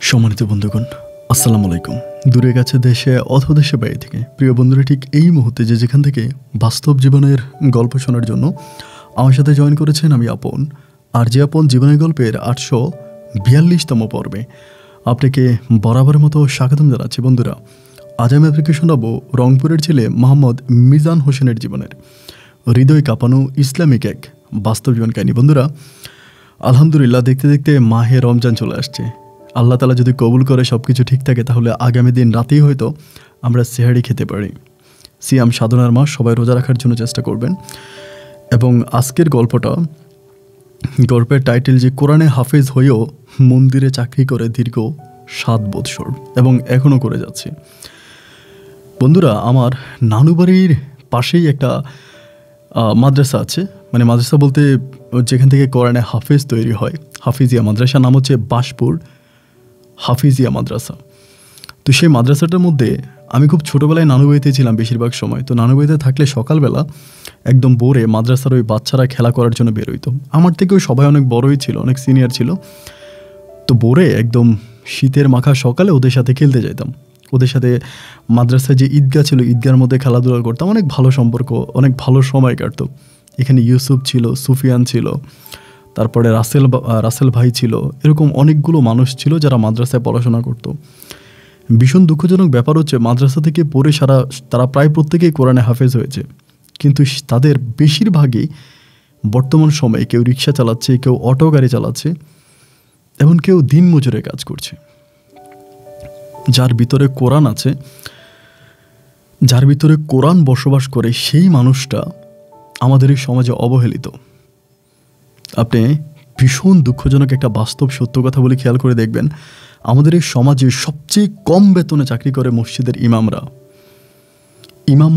সম্মানিত বন্ধুগণ, আসসালামু আলাইকুম। দূরে কাছে দেশে অথবা দেশের বাইরে থেকে প্রিয় বন্ধুরা ঠিক এই মুহূর্তে যেখান থেকে বাস্তব জীবনের গল্প শোনার জন্য আমার সাথে জয়েন করেছেন আমি আপন। আর যে আপন জীবনের গল্পের 842তম পর্বে আপনাকে বরাবরের মতো স্বাগতম জানাচ্ছি। বন্ধুরা, আজ আমি আপনাকে শোনাবো রংপুরের ছেলে মোহাম্মদ মিজান হোসেনের জীবনের হৃদয় কাঁপানো ইসলামিক এক বাস্তব জীবন কাহিনী। বন্ধুরা, আলহামদুলিল্লাহ, দেখতে দেখতে মাহে রমজান চলে আসছে। আল্লাহ তালা যদি কবুল করে সব কিছু ঠিক থাকে তাহলে আগামী দিন রাতেই হয়তো আমরা সেহারি খেতে পারি। সিয়াম সাধনার মাস, সবাই রোজা রাখার জন্য চেষ্টা করবেন। এবং আজকের গল্পের টাইটেল যে কোরআনে হাফেজ হয়েও মন্দিরে চাকরি করে দীর্ঘ 7 বৎসর এবং এখনও করে যাচ্ছে। বন্ধুরা, আমার নানু বাড়ির পাশেই একটা মাদ্রাসা আছে, মানে মাদ্রাসা বলতে যেখান থেকে কোরআনে হাফেজ তৈরি হয়, হাফিজিয়া মাদ্রাসা। নাম হচ্ছে বাসপুর হাফিজিয়া মাদ্রাসা। তো সেই মাদ্রাসাটার মধ্যে আমি খুব ছোটোবেলায় নানু বাড়িতে ছিলাম বেশিরভাগ সময়। তো নানু বাড়িতে থাকলে সকালবেলা একদম ভোরে মাদ্রাসার ওই বাচ্চারা খেলা করার জন্য বের হইতো। আমার থেকেও সবাই অনেক বড়ই ছিল, অনেক সিনিয়র ছিল। তো ভোরে একদম শীতের মাখা সকালে ওদের সাথে খেলতে যেতাম। ওদের সাথে মাদ্রাসায় যে ঈদগাহ ছিল, ঈদগাহের মধ্যে খেলাধুলা করতাম। অনেক ভালো সম্পর্ক, অনেক ভালো সময় কাটতো। এখানে ইউসুফ ছিল, সুফিয়ান ছিল, তারপরে রাসেল ভাই ছিল, এরকম অনেকগুলো মানুষ ছিল যারা মাদ্রাসায় পড়াশোনা করতো। ভীষণ দুঃখজনক ব্যাপার হচ্ছে মাদ্রাসা থেকে পড়ে তারা প্রায় প্রত্যেকেই কোরআনে হাফেজ হয়েছে, কিন্তু তাদের বেশিরভাগই বর্তমান সময়ে কেউ রিক্সা চালাচ্ছে, কেউ অটো গাড়ি চালাচ্ছে, এবং কেউ দিনমজুরে কাজ করছে। যার ভিতরে কোরআন আছে, যার ভিতরে কোরআন বসবাস করে, সেই মানুষটা আমাদের এই সমাজে অবহেলিত। আপনি ভীষণ দুঃখজনক একটা বাস্তব সত্য কথা বলে খেয়াল করে দেখবেন, আমাদের এই সমাজে সবচেয়ে কম বেতনে চাকরি করে মসজিদের ইমামরা। ইমাম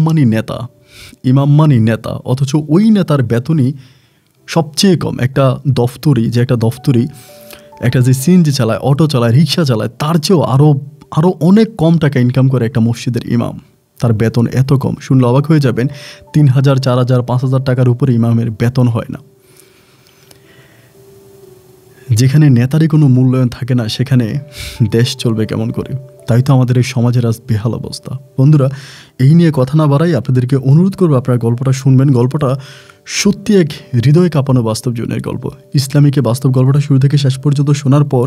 মানি নেতা, অথচ ওই নেতার বেতনই সবচেয়ে কম। একটা দফতরি একটা যে সিএনজি চালায়, অটো চালায়, রিক্সা চালায়, তার চেয়েও আরও অনেক কম টাকা ইনকাম করে একটা মসজিদের ইমাম। তার বেতন এত কম, শুনলে অবাক হয়ে যাবেন। 3,000, 4,000, 5,000 টাকার উপরে ইমামের বেতন হয় না। যেখানে নেতারই কোনো মূল্যায়ন থাকে না, সেখানে দেশ চলবে কেমন করে? তাই তো আমাদের এই সমাজের আজ বেহাল অবস্থা। বন্ধুরা, এই নিয়ে কথা না বাড়াই আপনাদেরকে অনুরোধ করবো আপনারা গল্পটা শুনবেন। গল্পটা সত্যি এক হৃদয় কাঁপানো বাস্তব জীবনের গল্প। ইসলামিকে বাস্তব গল্পটা শুরু থেকে শেষ পর্যন্ত শোনার পর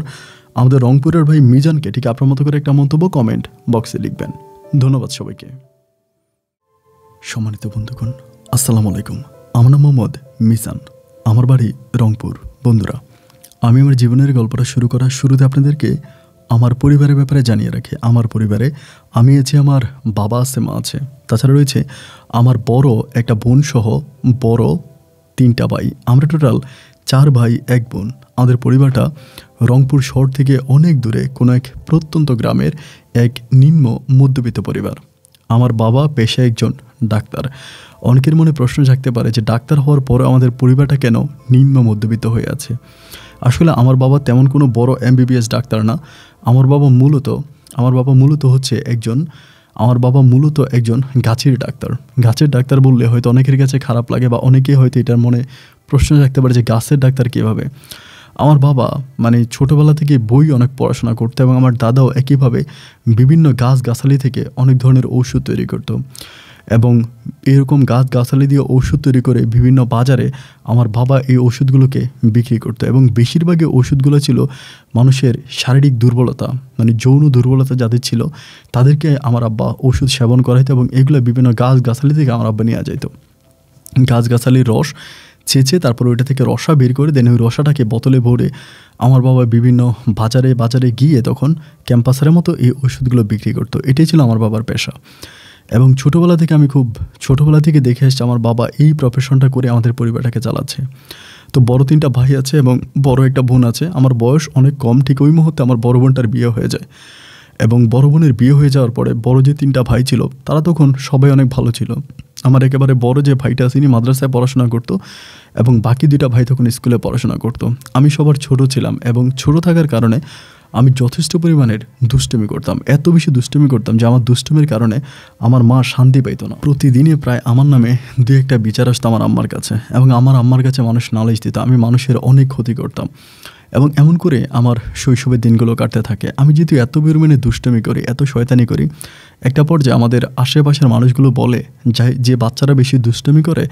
আমাদের রংপুরের ভাই মিজানকে ঠিক আপনার মতো করে একটা মন্তব্য কমেন্ট বক্সে লিখবেন। ধন্যবাদ সবাইকে। সম্মানিত বন্ধুগণ, আসসালামু আলাইকুম। আমার নাম মোহাম্মদ মিজান, আমার বাড়ি রংপুর। বন্ধুরা, আমি আমার জীবনের গল্পটা শুরু করার শুরুতে আপনাদেরকে আমার পরিবারের ব্যাপারে জানিয়ে রাখি। আমার পরিবারে আমি আছি, আমার বাবা আছে, মা আছে, তাছাড়া রয়েছে আমার বড় একটা বোন সহ বড় 3টা ভাই। আমরা টোটাল 4 ভাই 1 বোন। আমাদের পরিবারটা রংপুর শহর থেকে অনেক দূরে কোনো এক প্রত্যন্ত গ্রামের এক নিম্ন মধ্যবিত্ত পরিবার। আমার বাবা পেশায় একজন ডাক্তার। অনেকের মনে প্রশ্ন জাগতে পারে যে ডাক্তার হওয়ার পরে আমাদের পরিবারটা কেন নিম্ন মধ্যবিত্ত হয়ে আছে। আসলে আমার বাবা তেমন কোনো বড় MBBS ডাক্তার না। আমার বাবা মূলত একজন গাছের ডাক্তার। গাছের ডাক্তার বললে হয়তো অনেকের কাছে খারাপ লাগে, বা অনেকেই হয়তো এটার মনে প্রশ্ন রাখতে পারে যে গাছের ডাক্তার কীভাবে। আমার বাবা ছোটোবেলা থেকে বই অনেক পড়াশোনা করতো, এবং আমার দাদাও একইভাবে বিভিন্ন গাছগাছালি থেকে অনেক ধরনের ঔষধ তৈরি করতো, এবং এরকম গাছগাছালি দিয়ে ঔষধ তৈরি করে বিভিন্ন বাজারে আমার বাবা এই ওষুধগুলোকে বিক্রি করতো। এবং বেশিরভাগই ওষুধগুলো ছিল মানুষের শারীরিক দুর্বলতা, যৌন দুর্বলতা যাদের ছিল তাদেরকে আমার আব্বা ওষুধ সেবন করাইতো, এবং এগুলো বিভিন্ন গাছগাছালি থেকে আমার আব্বা নিয়ে যেত। গাছগাছালির রস ছেঁচে তারপর ওইটা থেকে রসা বের করে দেন, ওই রসাটাকে বোতলে ভরে আমার বাবা বিভিন্ন বাজারে গিয়ে তখন ক্যাম্পাসের মতো এই ওষুধগুলো বিক্রি করতো। এটাই ছিল আমার বাবার পেশা। এবং ছোটোবেলা থেকে দেখে আসছে আমার বাবা এই প্রফেশনটা করে আমাদের পরিবারটাকে চালাচ্ছে। তো বড় 3টা ভাই আছে এবং বড় একটা বোন আছে। আমার বয়স অনেক কম। ঠিক ওই মুহূর্তে আমার বড় বোনটার বিয়ে হয়ে যায়, এবং বড় বোনের বিয়ে হয়ে যাওয়ার পরে বড় যে 3টা ভাই ছিল তারা তখন সবাই অনেক ভালো ছিল। আমার একেবারে বড় যে ভাইটা তিনি মাদ্রাসায় পড়াশোনা করতো, এবং বাকি 2টা ভাই তখন স্কুলে পড়াশোনা করতো। আমি সবার ছোট ছিলাম, এবং ছোট থাকার কারণে আমি যথেষ্ট পরিমাণের দুষ্টুমি করতাম। এত বেশি দুষ্টুমি করতাম যে আমার দুষ্টুমির কারণে আমার মা শান্তি পাইত না। প্রতিদিনই প্রায় আমার নামে 2-1টা বিচার আসতো আমার আম্মার কাছে, এবং আমার আম্মার কাছে মানুষ নালিশ দিত। আমি মানুষের অনেক ক্ষতি করতাম। এবং এমন করে আমার শৈশবের দিনগুলো কাটতে থাকে। আমি যেহেতু এত পরিমাণে দুষ্টুমি করি, এত শয়তানি করি, একটা পর্যায়ে আমাদের আশেপাশের মানুষগুলো বলে যে বাচ্চারা বেশি দুষ্টুমি করে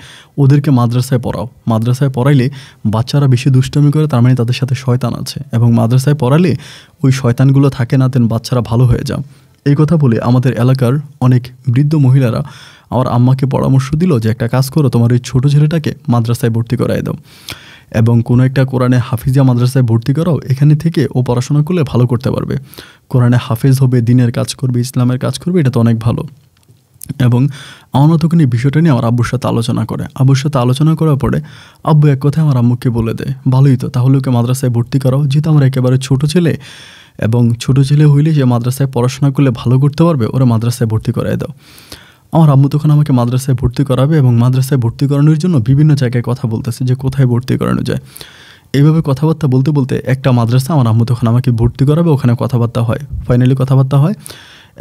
ওদেরকে মাদ্রাসায় পড়াও। মাদ্রাসায় পড়াইলে বাচ্চারা বেশি দুষ্টুমি করে, তার মানে তাদের সাথে শয়তান আছে, এবং মাদ্রাসায় পড়ালে ওই শয়তানগুলো থাকে না, দেন বাচ্চারা ভালো হয়ে যায়। এই কথা বলে আমাদের এলাকার অনেক বৃদ্ধ মহিলারা আমার আম্মাকে পরামর্শ দিল যে একটা কাজ করো, তোমার ওই ছোটো ছেলেটাকে মাদ্রাসায় ভর্তি করায় দাও এবং কোনো একটা কোরআনে হাফিজিয়া মাদ্রাসায় ভর্তি করাও, এখানে থেকে ও পড়াশোনা করলে ভালো করতে পারবে, কোরআনে হাফেজ হবে, দিনের কাজ করবে, ইসলামের কাজ করবে, এটা তো অনেক ভালো। এবং আমার তখন এই বিষয়টা নিয়ে আমার আব্বুর সাথে আলোচনা করে। আব্বুর সাথে আলোচনা করার পরে আব্বু এক কথায় আমার আম্মুকে বলে দেয়, ভালোই তো, তাহলে ওকে মাদ্রাসায় ভর্তি করাও, যেহেতু আমার একেবারে ছোটো ছেলে এবং ছোটো ছেলে হইলে যে মাদ্রাসায় পড়াশোনা করলে ভালো করতে পারবে, ওরা মাদ্রাসায় ভর্তি করায় দাও। আমার আম্মু তখন আমাকে মাদ্রাসায় ভর্তি করাবে এবং মাদ্রাসায় ভর্তি করানোর জন্য বিভিন্ন জায়গায় কথা বলতেছে যে কোথায় ভর্তি করানো যায়। এইভাবে কথাবার্তা বলতে বলতে একটা মাদ্রাসা আমার আম্মু তখন আমাকে ভর্তি করাবে, ওখানে কথাবার্তা হয়, ফাইনালি কথাবার্তা হয়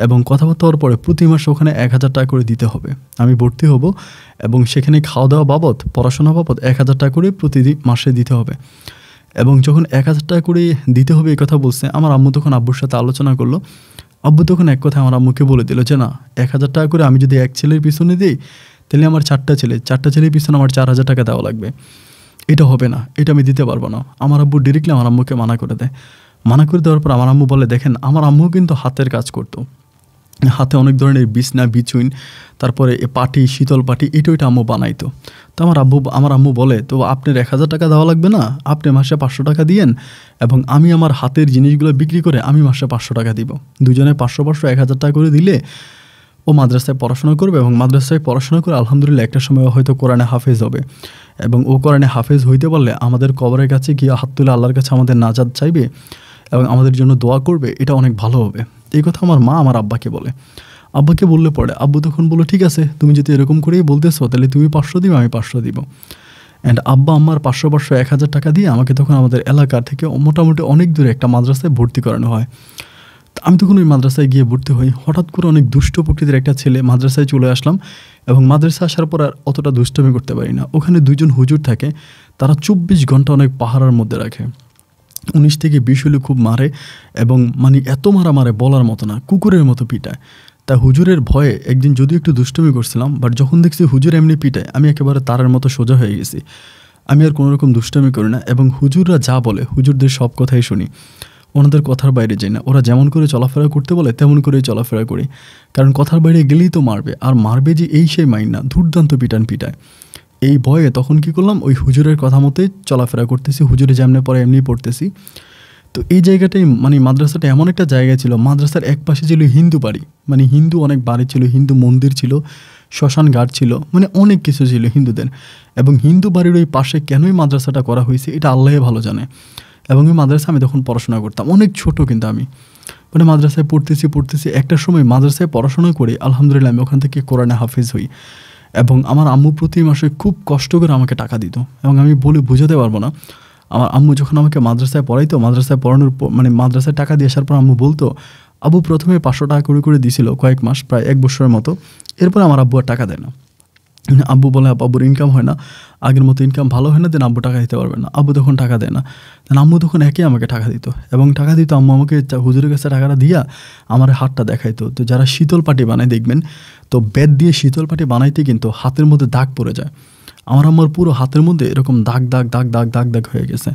এবং কথাবার্তা হওয়ার পরে প্রতি মাসে ওখানে 1000 টাকা করে দিতে হবে। আমি ভর্তি হব এবং সেখানে খাওয়া দাওয়া বাবদ, পড়াশোনা বাবদ 1000 টাকা করে প্রতি মাসে দিতে হবে। এবং যখন 1000 টাকা করে দিতে হবে এই কথা বলছে, আমার আম্মু তখন আব্বুর সাথে আলোচনা করলো। আব্বু তখন এক কথা আমার আম্মুকে বলে দিল যে না, 1000 টাকা করে আমি যদি এক ছেলের পিছনে দিই তাহলে আমার 4টা ছেলের পিছনে আমার 4000 টাকা দেওয়া লাগবে, এটা হবে না, এটা আমি দিতে পারবো না। আমার আব্বু ডিরেক্টলি আমার আম্মুকে মানা করে দেয়। মানা করে দেওয়ার পর আমার আম্মু বলে, দেখেন আমার আম্মু কিন্তু হাতের কাজ করতো, হাতে অনেক ধরনের বিছনা বিছুইন, তারপরে পাটি, শীতল পাটি, এটা আম্মু বানাইতো। তো আমার আম্মু বলে, তো আপনার 1000 টাকা দেওয়া লাগবে না, আপনি মাসে 500 টাকা দিয়েন এবং আমি আমার হাতের জিনিসগুলো বিক্রি করে আমি মাসে 500 টাকা দিব, দুজনে 500 1000 টাকা করে দিলে ও মাদ্রাসায় পড়াশোনা করবে এবং মাদ্রাসায় পড়াশোনা করে আলহামদুলিল্লাহ একটা সময় হয়তো কোরআনে হাফেজ হবে এবং ও কোরআনে হাফেজ হইতে পারলে আমাদের কবরের কাছে গিয়ে হাত তুলে আল্লাহর কাছে আমাদের নাজাত চাইবে এবং আমাদের জন্য দোয়া করবে, এটা অনেক ভালো হবে। এই কথা আমার মা আমার আব্বাকে বলে। আব্বাকে বললে পরে আব্বু তখন বললো, ঠিক আছে, তুমি যদি এরকম করেই বলতেছো তাহলে তুমি 500 দিবে, আমি 500 দিব। অ্যান্ড আব্বা আমার 500 1000 টাকা দিয়ে আমাকে তখন আমাদের এলাকা থেকে মোটামুটি অনেক দূরে একটা মাদ্রাসায় ভর্তি করানো হয়। আমি তখন ওই মাদ্রাসায় গিয়ে ভর্তি হই। হঠাৎ করে অনেক দুষ্ট প্রকৃতির একটা ছেলে, মাদ্রাসায় চলে আসলাম এবং মাদ্রাসায় আসার পর আর অতটা দুষ্টমি করতে পারি না। ওখানে 2জন হুজুর থাকে, তারা 24 ঘন্টা অনেক পাহারার মধ্যে রাখে, 19 থেকে 20 হলে খুব মারে এবং মানে এত মারে বলার মতো না, কুকুরের মতো পিটায়। তা হুজুরের ভয়ে একদিন যদিও একটু দুষ্টমি করছিলাম, বাট যখন দেখছি হুজুর এমনি পিটায় আমি একেবারে তারের মতো সোজা হয়ে গেছি। আমি আর কোনোরকম দুষ্টমি করি না এবং হুজুররা যা বলে হুজুরদের সব কথাই শুনি, ওনাদের কথার বাইরে যাই না। ওরা যেমন করে চলাফেরা করতে বলে তেমন করেই চলাফেরা করি, কারণ কথার বাইরে গেলেই তো মারবে, আর মারবে যে এই সেই মাইন না, দুর্দান্ত পিটায়। এই ভয়ে তখন কি করলাম, ওই হুজুরের কথা মতোই চলাফেরা করতেছি, হুজুরে যেমনি পড়ে এমনি পড়তেছি। তো এই জায়গাটাই মানে মাদ্রাসাটা এমন একটা জায়গা ছিল, মাদ্রাসার এক পাশে ছিল হিন্দু বাড়ি, মানে হিন্দু অনেক বাড়ি ছিল, হিন্দু মন্দির ছিল, শ্মশান ঘাট ছিল, মানে অনেক কিছু ছিল হিন্দুদের। এবং হিন্দু বাড়ির ওই পাশে কেনই মাদ্রাসাটা করা হয়েছে এটা আল্লাহ ভালো জানে। এবং ওই মাদ্রাসা আমি তখন পড়াশোনা করতাম, অনেক ছোট কিন্তু আমি, মানে মাদ্রাসায় পড়তেছি একটা সময় মাদ্রাসায় পড়াশোনা করে আলহামদুলিল্লাহ আমি ওখান থেকে কোরআনে হাফেজ হই। এবং আমার আম্মু প্রতি মাসে খুব কষ্ট করে আমাকে টাকা দিত এবং আমি বলে বোঝাতে পারবো না। আমার আম্মু যখন আমাকে মাদ্রাসায় পড়াইতো, মাদ্রাসায় পড়ানোর মানে মাদ্রাসায় টাকা দিয়ে আসার পর আম্মু বলতো, আব্বু প্রথমে 500 টাকা করে দিছিল কয়েক মাস, প্রায় 1 বছরের মতো, এরপর আমার আব্বু আর টাকা দেয় না। আব্বু বলে আব্বুর ইনকাম হয় না, আগের মতো ইনকাম ভালো হয় না, দেন আব্বু টাকা দিতে পারবে না। আব্বু তখন টাকা দেয় না, দেন আম্মু তখন একে আমাকে টাকা দিত এবং টাকা দিত। আম্মু আমাকে হুজুরের কাছে টাকাটা দিয়া আমার হাতটা দেখাইতো। তো যারা শীতল পাটি বানায় দেখবেন, তো বেত দিয়ে শীতল পাটি বানাইতে কিন্তু হাতের মধ্যে দাগ পড়ে যায়। আমার আম্মার পুরো হাতের মধ্যে এরকম দাগ হয়ে গেছে।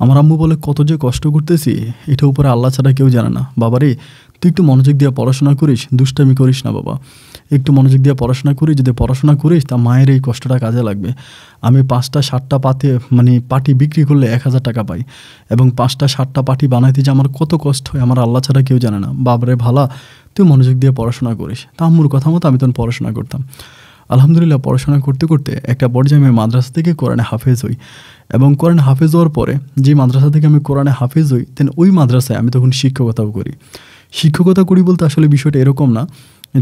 আমার আম্মু বলে, কত যে কষ্ট করতেছি এটা উপরে আল্লাহ ছাড়া কেউ জানে না। বাবা রে, তুই একটু মনোযোগ দিয়ে পড়াশোনা করিস, দুষ্টামি করিস না বাবা, একটু মনোযোগ দিয়ে পড়াশোনা করিস, যদি পড়াশোনা করিস তা মায়ের এই কষ্টটা কাজে লাগবে। আমি 5টা 7টা পাটি বিক্রি করলে 1000 টাকা পাই এবং 5টা 7টা পাটি বানাইতে যে আমার কত কষ্ট হয় আমার আল্লাহ ছাড়া কেউ জানে না। বাবারে ভালা, তুই মনোযোগ দিয়ে পড়াশোনা করিস। তা আম্মুর কথা মতো আমি তখন পড়াশোনা করতাম। আলহামদুলিল্লাহ পড়াশোনা করতে করতে একটা পর্যায়ে আমি মাদ্রাসা থেকে কোরআনে হাফেজ হই এবং কোরআনে হাফেজ হওয়ার পরে যে মাদ্রাসা থেকে আমি কোরআনে হাফেজ হই, দেন ওই মাদ্রাসায় আমি তখন শিক্ষকতাও করি। শিক্ষকতা করি বলতে আসলে বিষয়টা এরকম না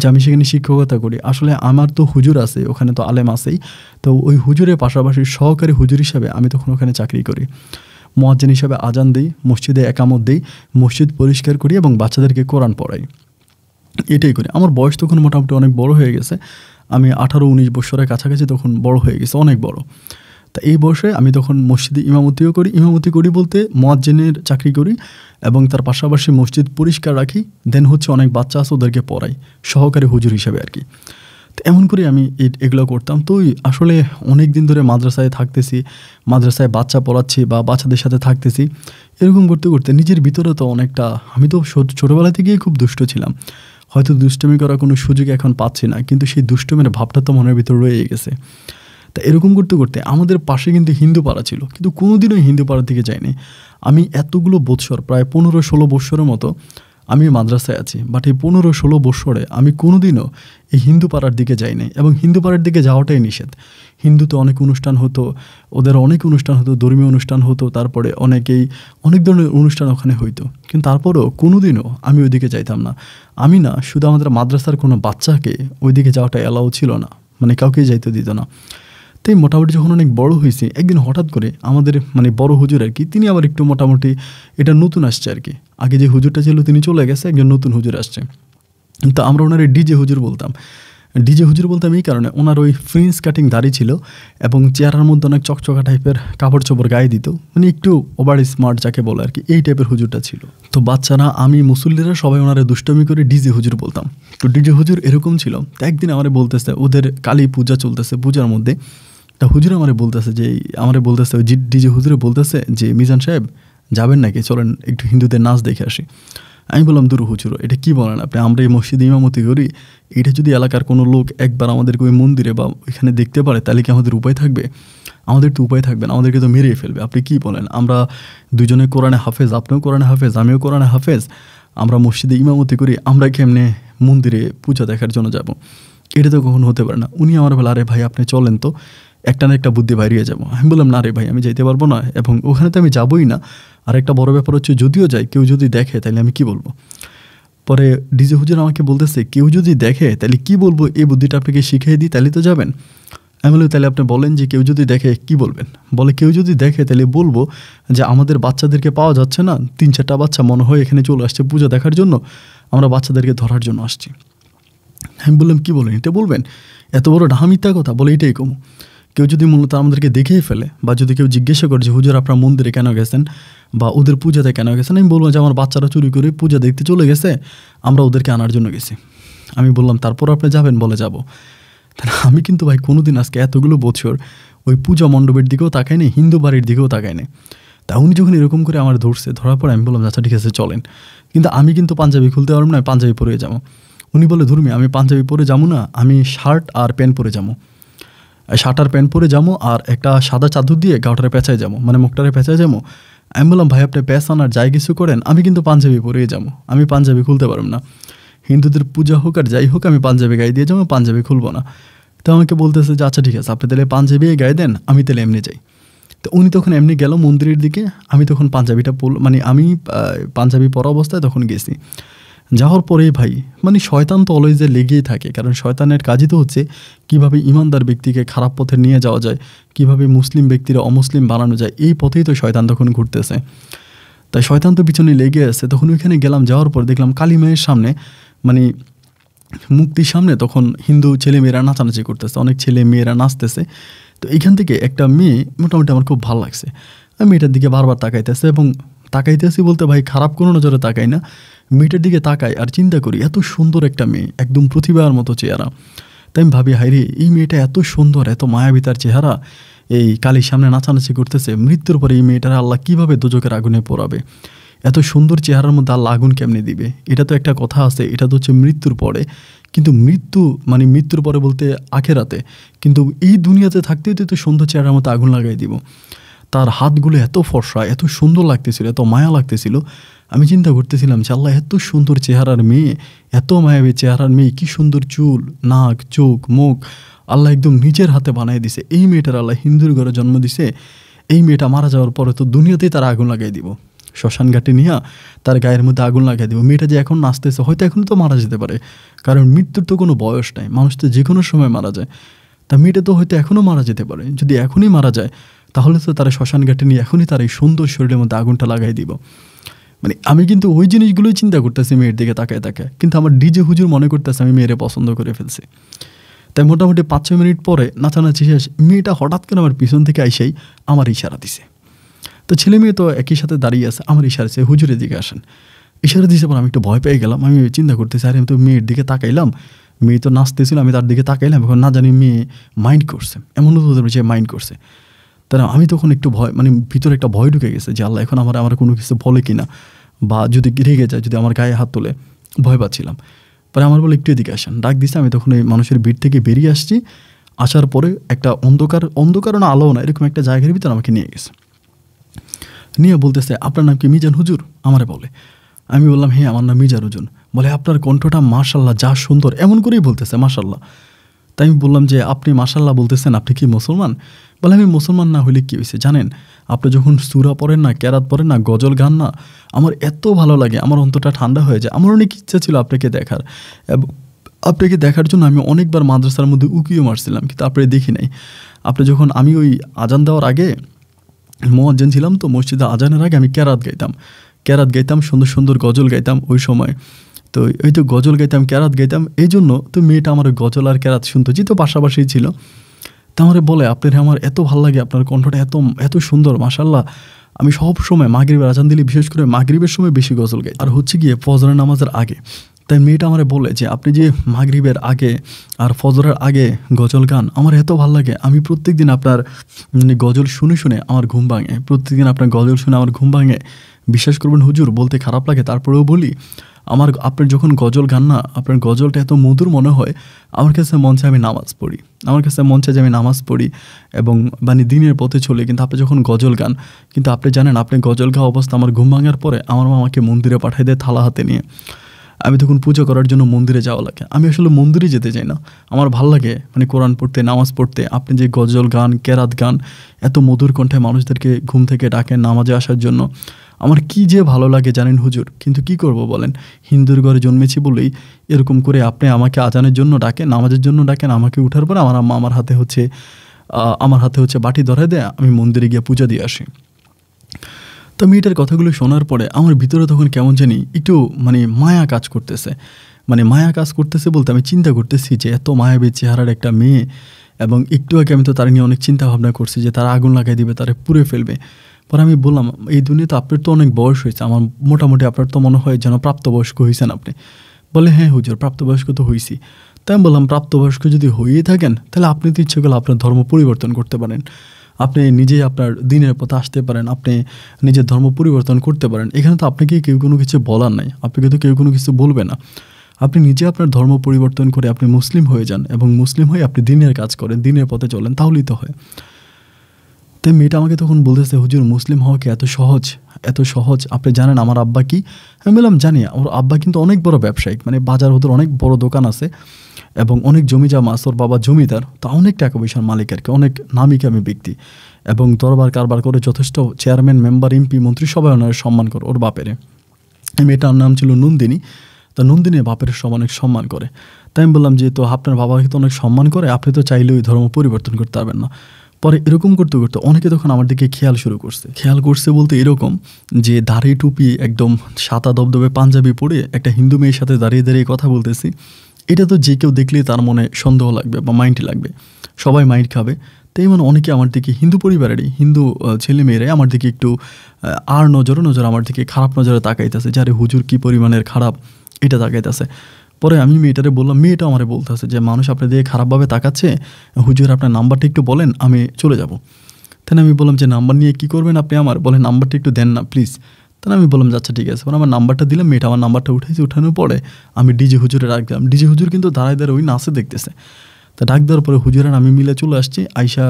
যে আমি সেখানে শিক্ষকতা করি, আসলে আমার তো হুজুর আছে ওখানে, তো আলেম আছেই, তো ওই হুজুরের পাশাপাশি সহকারী হুজুর হিসাবে আমি তখন ওখানে চাকরি করি। মুয়াজ্জিন হিসাবে আজান দিই, মসজিদে একামত দিই, মসজিদ পরিষ্কার করি এবং বাচ্চাদেরকে কোরআন পড়াই, এটাই করি। আমার বয়স তখন মোটামুটি অনেক বড় হয়ে গেছে, আমি 18-19 বছরের কাছাকাছি তখন বড় হয়ে গেছে, অনেক বড়। তা এই বয়সে আমি তখন মসজিদে ইমামতি করি বলতে মুয়াজ্জিনের চাকরি করি এবং তার পাশাপাশি মসজিদ পরিষ্কার রাখি। দেন হচ্ছে অনেক বাচ্চা আছে ওদেরকে পড়াই সহকারী হুজুর হিসেবে আর কি। তো এমন করে আমি এগুলো করতাম। তো আসলে অনেক দিন ধরে মাদ্রাসায় থাকতেছি, মাদ্রাসায় বাচ্চা পড়াচ্ছি বা বাচ্চাদের সাথে থাকতেছি। এরকম করতে করতে নিজের ভিতরে তো অনেকটা, আমি তো ছোটোবেলা থেকেই খুব দুষ্ট ছিলাম। হয়তো দুষ্টমি করার কোনো সুযোগ এখন পাচ্ছি না, কিন্তু সেই দুষ্টমির ভাবটা তো মনের ভিতরে রয়ে গেছে। তা এরকম করতে করতে আমাদের পাশে কিন্তু হিন্দু পাড়া ছিল, কিন্তু কোনোদিনও হিন্দু পাড়ার দিকে যাইনি। আমি এতগুলো বৎসর, প্রায় 15-16 বৎসরের মতো আমি মাদ্রাসায় আছি, বাট এই 15-16 বৎসরে আমি কোনোদিনও এই হিন্দু পাড়ার দিকে যাই নাই। এবং হিন্দু পাড়ার দিকে যাওয়াটাই নিষেধ। হিন্দুতে অনেক অনুষ্ঠান হতো, ওদের অনেক অনুষ্ঠান হতো, ধর্মীয় অনুষ্ঠান হতো, তারপরে অনেক ধরনের অনুষ্ঠান ওখানে হইতো, কিন্তু তারপরেও কোনোদিনও আমি ওইদিকে যাইতাম না। আমি না, শুধু আমাদের মাদ্রাসার কোনো বাচ্চাকে ওইদিকে যাওয়াটা অ্যালাউ ছিল না, মানে কাউকেই যাইতে দিত না। তাই মোটামুটি যখন অনেক বড় হয়েছে, একদিন হঠাৎ করে আমাদের মানে বড় হুজুর আর কি, তিনি আবার একটু মোটামুটি এটা নতুন আসছে আর কি। আগে যে হুজুরটা ছিল তিনি চলে গেছে, একজন নতুন হুজুর আসছে। তো আমরা ওনার ডিজে হুজুর বলতাম। ডিজে হুজুর বলতাম এই কারণে, ওনার ওই ফ্রিন্স কাটিং দাড়ি ছিল এবং চেহারার মধ্যে অনেক চকচকা টাইপের কাপড় চোপড় গায়ে দিত, মানে একটু ওভার স্মার্ট যাকে বলে আর কি, এই টাইপের হুজুরটা ছিল। তো বাচ্চারা, আমি, মুসল্লিরা সবাই ওনারে দুষ্টমি করে ডিজে হুজুর বলতাম। তো ডিজে হুজুর এরকম ছিল। তো একদিন আমারে বলতেছে, ওদের কালী পূজা চলতেছে, পূজার মধ্যে তা হুজুর আমারে বলতেছে ওই ডিজে হুজুরে বলতেছে যে মিজান সাহেব যাবেন নাকি, চলেন একটু হিন্দুদের নাচ দেখে আসি। আমি বললাম, দূর হুজুর, এটা কি বলেন আপনি, আমরা এই মসজিদে ইমামতি করি, এটা যদি এলাকার কোনো লোক একবার আমাদেরকে ওই মন্দিরে বা ওইখানে দেখতে পারে তাহলে কি আমাদের উপায় থাকবে? আমাদের তো উপায় থাকবে না, আমাদেরকে তো মেরেই ফেলবে। আপনি কি বলেন? আমরা দুজনে কোরআনে হাফেজ, আপনিও কোরআনে হাফেজ, আমিও কোরআনে হাফেজ, আমরা মসজিদে ইমামতি করি, আমরা কেমনে মন্দিরে পূজা দেখার জন্য যাব? এটা তো কখনো হতে পারে না। উনি আমার বলে, আরে ভাই আপনি চলেন তো, একটা না একটা বুদ্ধি বাইরিয়ে যাবো। আমি বললাম, না রে ভাই, আমি যাইতে পারবো না, এবং ওখানে তো আমি যাবোই না। আর একটা বড় ব্যাপার হচ্ছে, যদিও যাই কেউ যদি দেখে তাহলে আমি কি বলবো? পরে ডিজে হুজুর আমাকে বলতেছে, কেউ যদি দেখে তাহলে কি বলবো, এই বুদ্ধিটা আপনাকে শিখিয়ে দিই, তাহলে তো যাবেন। আমি বলি, তাহলে আপনি বলেন যে কেউ যদি দেখে কি বলবেন? বলে, কেউ যদি দেখে তাহলে বলবো যে আমাদের বাচ্চাদেরকে পাওয়া যাচ্ছে না, 3-4টা বাচ্চা মনে হয় এখানে চলে আসছে পূজা দেখার জন্য, আমরা বাচ্চাদেরকে ধরার জন্য আসছি। আমি বললাম, কি বলেন, এটা বলবেন? এত বড় মিথ্যা কথা? বলে, এটাই কম। কেউ যদি মূলত আমাদেরকে দেখেই ফেলে, বা যদি কেউ জিজ্ঞাসা করে যে হুজুর আপনার মন্দিরে কেন গেছেন বা ওদের পূজাতে কেন গেছেন, আমি বলবো যে আমার বাচ্চারা চুরি করে পূজা দেখতে চলে গেছে, আমরা ওদেরকে আনার জন্য গেছি। আমি বললাম, তারপর আপনি যাবেন? বলে, যাব। তাহলে আমি কিন্তু ভাই কোনোদিন আজকে এতগুলো বছর ওই পূজা মণ্ডপের দিকেও তাকাই নেই, হিন্দু বাড়ির দিকেও তাকাই নেই। তা উনি যখন এরকম করে আমার ধরার পর আমি বললাম, আচ্ছা ঠিক আছে চলেন, কিন্তু আমি কিন্তু পাঞ্জাবি খুলতে পারবো না, পাঞ্জাবি পরে যাবো। উনি বলে, ধর্মী, আমি পাঞ্জাবি পরে যাবো না, আমি শার্ট আর প্যান্ট পরে যাবো, শার্ট আর প্যান্ট পরে যাবো, আর একটা সাদা চাদর দিয়ে গাওটারে পেঁচায় যাবো, মানে মুখটারে পেঁচায় যাবো। আমি বললাম, ভাই আপনি পেঁচান আর যাই কিছু করেন, আমি কিন্তু পাঞ্জাবি পরেই যাবো, আমি পাঞ্জাবি খুলতে পারবো না। হিন্দুদের পূজা হোক আর যাই হোক, আমি পাঞ্জাবি গায়ে দিয়ে যাবো, পাঞ্জাবি খুলবো না। তো আমাকে বলতেছে যে আচ্ছা ঠিক আছে, আপনি তাহলে পাঞ্জাবি গায়ে দেন, আমি তাহলে এমনি যাই। তো উনি তখন এমনি গেল মন্দিরের দিকে, আমি তখন পাঞ্জাবিটা মানে আমি পাঞ্জাবি পরা অবস্থায় তখন গেছি। যাওয়ার পরেই ভাই, মানে শয়তান তো অলওয়েজ লেগেই থাকে, কারণ শয়তানের কাজই তো হচ্ছে কীভাবে ইমানদার ব্যক্তিকে খারাপ পথে নিয়ে যাওয়া যায়, কীভাবে মুসলিম ব্যক্তিরা অমুসলিম বানানো যায়, এই পথেই তো শয়তান তখন ঘুরতেছে। তাই শয়তান তো পিছনে লেগে আছে। তখন ওইখানে গেলাম, যাওয়ার পর দেখলাম কালী মায়ের সামনে, মানে মুক্তির সামনে তখন হিন্দু ছেলেমেয়েরা নাচানাচি করতেছে, অনেক ছেলে মেয়েরা নাচতেছে। তো এইখান থেকে একটা মেয়ে মোটামুটি আমার খুব ভালো লাগছে। আমি মেয়েটার দিকে বারবার তাকাইতেছে, এবং তাকাইতেছি বলতে ভাই খারাপ কোনো নজরে তাকাই না, মেয়েটার দিকে তাকাই আর চিন্তা করি এত সুন্দর একটা মেয়ে, একদম প্রতিভার মতো চেহারা। তাই আমি ভাবি, হাইরে এই মেয়েটা এত সুন্দর, এত মায়াবী তার চেহারা, এই কালীর সামনে নাচানাচি করতেছে, মৃত্যুর পরে এই মেয়েটার আল্লাহ কীভাবে দোজখের আগুনে পোড়াবে? এত সুন্দর চেহারার মধ্যে আল্লাহ আগুন কেমনে দিবে? এটা তো একটা কথা আছে, এটা তো হচ্ছে মৃত্যুর পরে। কিন্তু মানে মৃত্যুর পরে বলতে আখেরাতে, কিন্তু এই দুনিয়াতে থাকতেই তো সুন্দর চেহারার মতো আগুন লাগাই দিব। তার হাতগুলো এত ফর্সা, এত সুন্দর লাগতেছিল, এত মায়া লাগতেছিল। আমি চিন্তা করতেছিলাম যে আল্লাহ এত সুন্দর চেহারার মেয়ে, এত মায়াবী চেহারার মেয়ে, কি সুন্দর চুল, নাক, চোখ, মুখ আল্লাহ একদম নিজের হাতে বানিয়ে দিছে। এই মেয়েটার আল্লাহ হিন্দুর ঘরে জন্ম দিছে, এই মেয়েটা মারা যাওয়ার পরে তো দুনিয়াতেই তারা আগুন লাগাই দিব, শ্মশান ঘাটে নিয়ে তার গায়ের মধ্যে আগুন লাগাই দিব। মেয়েটা যে এখন নাচতেছে, হয়তো এখন তো মারা যেতে পারে, কারণ মৃত্যুর তো কোনো বয়স নাই, মানুষ তো যে কোনো সময় মারা যায়। তা মেয়েটা তো হয়তো এখনও মারা যেতে পারে। যদি এখনই মারা যায় তাহলে তো তারা শ্মশান ঘাটে নিয়ে এখনই তার এই সুন্দর শরীরের মধ্যে আগুনটা লাগাই দিব। মানে আমি কিন্তু ওই জিনিসগুলোই চিন্তা করতেছি মেয়ের দিকে তাকায় তাকায়, কিন্তু আমার ডিজে হুজুর মনে করতেছে আমি মেয়েরে পছন্দ করে ফেলছি। তাই মোটামুটি 5-6 মিনিট পরে নাচানাচি শেষ, মেয়েটা হঠাৎ করে আমার পিছন থেকে আইসাই আমার ইশারা দিছে। তো ছেলে মেয়ে তো একই সাথে দাঁড়িয়ে আছে, আমার ইশারা দিছে হুজুরের দিকে আসেন। ইশারা দিয়েছে পর আমি একটু ভয় পেয়ে গেলাম। আমি চিন্তা করতেছি, আরে আমি তো মেয়ের দিকে তাকাইলাম, মেয়ে তো নাচতেছিল, আমি তার দিকে তাকাইলাম, এখন না জানি মেয়ে মাইন্ড করছে, এমনও তো সে মাইন্ড করছে। তারা আমি তখন একটু ভয়, মানে ভিতরে একটা ভয় ঢুকে গেছে যে আল্লাহ এখন আমার কোনো কিছু বলে কিনা, বা যদি রেগে যায়, যদি আমার গায়ে হাত তোলে, ভয় পাচ্ছিলাম। পরে আমার বলে একটু এদিকে আসেন, ডাক দিছে। আমি তখন এই মানুষের ভিড় থেকে বেরিয়ে আসছি। আসার পরে একটা অন্ধকার না আলো না এরকম একটা জায়গার ভিতরে আমাকে নিয়ে গেছে। নিয়ে বলতেছে, আপনার নাম কি মিজান হুজুর? আমারে বলে। আমি বললাম, হ্যাঁ আমার নাম মিজান হুজুর। বলে, আপনার কণ্ঠটা মাশাল্লাহ যা সুন্দর, এমন করেই বলতেছে মাশাল্লাহ। তাই আমি বললাম যে আপনি মাশাল্লাহ বলতেছেন, আপনি কি মুসলমান? বলে, আমি মুসলমান না হলে কী হয়েছে জানেন, আপনি যখন সূরা পড়েন না, কেরাত পড়েন না, গজল গান না, আমার এত ভালো লাগে, আমার অন্তরটা ঠান্ডা হয়ে যায়। আমার অনেক ইচ্ছা ছিল আপনাকে দেখার, এবং আপনাকে দেখার জন্য আমি অনেকবার মাদ্রাসার মধ্যে উকিও মারছিলাম, কিন্তু আপনি দেখি নাই। আপনি যখন, আমি ওই আজান দেওয়ার আগে মুয়াজ্জিন ছিলাম, তো মসজিদে আজানের আগে আমি কেরাত গাইতাম, সুন্দর সুন্দর গজল গাইতাম ওই সময়। তো ওই তো গজল গাইতাম, কেরাত গাইতাম, এই জন্য তো মেয়েটা আমার গজল আর কেরাত শুনতো, যেহেতু পাশাপাশি ছিল। তা আমারে বলে, আপনার আমার এত ভালো লাগে, আপনার কণ্ঠটা এত সুন্দর মাশাল্লাহ। আমি সব সময় মাগরিবের আজান দিলে, বিশেষ করে মাগরিবের সময় বেশি গজল গাই, আর হচ্ছে গিয়ে ফজরের নামাজের আগে। তাই মেয়েটা আমারে বলে যে আপনি যে মাগরিবের আগে আর ফজরের আগে গজল গান, আমার এত ভালো লাগে, আমি প্রত্যেক দিন আপনার গজল শুনে আমার ঘুম ভাঙে, প্রত্যেকদিন আপনার গজল শুনে আমার ঘুম ভাঙে। বিশ্বাস করবেন হুজুর, বলতে খারাপ লাগে, তারপরেও বলি, আপনার যখন গজল গান না, আপনার গজলটা এত মধুর মনে হয়, আমার কাছে মন চায় আমি নামাজ পড়ি, এবং মানে দিনের পথে চলে। কিন্তু আপনি যখন গজল গান, কিন্তু আপনি জানেন, আপনি গজল গাওয়া অবস্থা আমার ঘুম ভাঙার পরে আমার মা আমাকে মন্দিরে পাঠিয়ে দেয় থালা হাতে নিয়ে। আমি তখন পূজা করার জন্য মন্দিরে যাওয়া লাগে। আমি আসলে মন্দিরে যেতে চাই না, আমার ভালো লাগে মানে কোরআন পড়তে, নামাজ পড়তে। আপনি যে গজল গান, কেরাত গান, এত মধুর কণ্ঠে মানুষদেরকে ঘুম থেকে ডাকেন নামাজে আসার জন্য, আমার কি যে ভালো লাগে জানেন হুজুর। কিন্তু কি করব বলেন, হিন্দুর ঘরে জন্মেছি বলেই এরকম করে আপনি আমাকে আজানের জন্য ডাকেন, নামাজের জন্য ডাকেন, আমাকে উঠার পরে আমার আম্মা আমার হাতে হচ্ছে বাটি ধরায় দেয়, আমি মন্দিরে গিয়ে পূজা দিয়ে আসি। তো মেয়েটার কথাগুলো শোনার পরে আমার ভিতরে তখন কেমন জানি একটু মানে মায়া কাজ করতেছে বলতে, আমি চিন্তা করতেছি যে এত মায়াবী চেহারার একটা মেয়ে, এবং একটু আগে আমি তো তার নিয়ে অনেক চিন্তা ভাবনা করছি যে তারা আগুন লাগাই দিবে, তারা পুড়ে ফেলবে। পরে আমি বললাম, এই দুনিয়াতে আপনার তো অনেক বয়স হয়েছে, আমার মোটামুটি আপনার তো মনে হয় যেন প্রাপ্তবয়স্ক হয়েছেন আপনি। বলে, হ্যাঁ হুজুর, প্রাপ্তবয়স্ক তো হয়েছি। তাই আমি বললাম, প্রাপ্তবয়স্ক যদি হয়েই থাকেন, তাহলে আপনি তো ইচ্ছে করলে আপনার ধর্ম পরিবর্তন করতে পারেন, আপনি নিজেই আপনার দিনের পথে আসতে পারেন, আপনি নিজের ধর্ম পরিবর্তন করতে পারেন। এখানে তো আপনাকে কেউ কোনো কিছু বলার নাই, আপনাকে তো কেউ কোনো কিছু বলবে না। আপনি নিজে আপনার ধর্ম পরিবর্তন করে আপনি মুসলিম হয়ে যান, এবং মুসলিম হয়ে আপনি দিনের কাজ করেন, দিনের পথে চলেন, তাহলেই তো হয়। তাই মেয়েটা আমাকে তখন বলতেছে, হুজুর মুসলিম হওয়া কি এত সহজ? আপনি জানেন আমার আব্বা কি? আমি বললাম, জানি। ওর আব্বা কিন্তু অনেক বড় ব্যবসায়িক, মানে বাজার ওদের অনেক বড় দোকান আছে, এবং অনেক জমি জমা আছে, ওর বাবা জমিদার, তো অনেক টাকা পয়সার মালিক আর কি, অনেক নামিকামি ব্যক্তি, এবং দরবার কারবার করে যথেষ্ট চেয়ারম্যান, মেম্বার, এমপি, মন্ত্রী সবাই ওনার সম্মান করে ওর বাপেরে। মেয়েটার নাম ছিল নন্দিনী। তো নন্দিনী বাপের অনেক সম্মান করে। তাই আমি বললাম যে, তো আপনার বাবাকে তো অনেক সম্মান করে, আপনি তো চাইলে ওই ধর্ম পরিবর্তন করতে পারবেন না। পরে এরকম করতে অনেকে তখন আমার দিকে খেয়াল করছে বলতে এরকম যে দাড়ি টুপি একদম সাদা দবদবে পাঞ্জাবি পরে একটা হিন্দু মেয়ের সাথে দাঁড়িয়ে কথা বলতেছি, এটা তো যে কেউ দেখলেই তার মনে সন্দেহ লাগবে বা মাইন্ড লাগবে, সবাই মাইন্ড খাবে। তাই মানে অনেকে আমার দিকে, হিন্দু পরিবারেরই হিন্দু ছেলে মেয়েরাই আমার দিকে একটু আর নজর আমার দিকে খারাপ নজরে তাকাইতেছে, যারে হুজুর কি পরিমাণের খারাপ এটা তাকাইতেছে। পরে আমি মেয়েটারে বললাম, মেয়েটা আমারে বলতেছে যে মানুষ আপনার দিকে খারাপভাবে তাকাচ্ছে, হুজুর আপনার নাম্বারটা একটু বলেন, আমি চলে যাব। তাহলে আমি বললাম যে নাম্বার নিয়ে কী করবেন আপনি আমার, বলে নাম্বারটা একটু দেন না প্লিজ। তাহলে আমি বললাম, আচ্ছা ঠিক আছে। আমার নাম্বারটা দিলাম, মেয়েটা আমার নাম্বারটা উঠানোর পরে আমি ডিজে হুজুরে ডাকলাম। ডিজে হুজুর কিন্তু দাঁড়ায় ওই নাচে দেখতেছে। তা ডাক দেওয়ার পরে হুজুরের আমি মিলে চলে আসছি। আইসা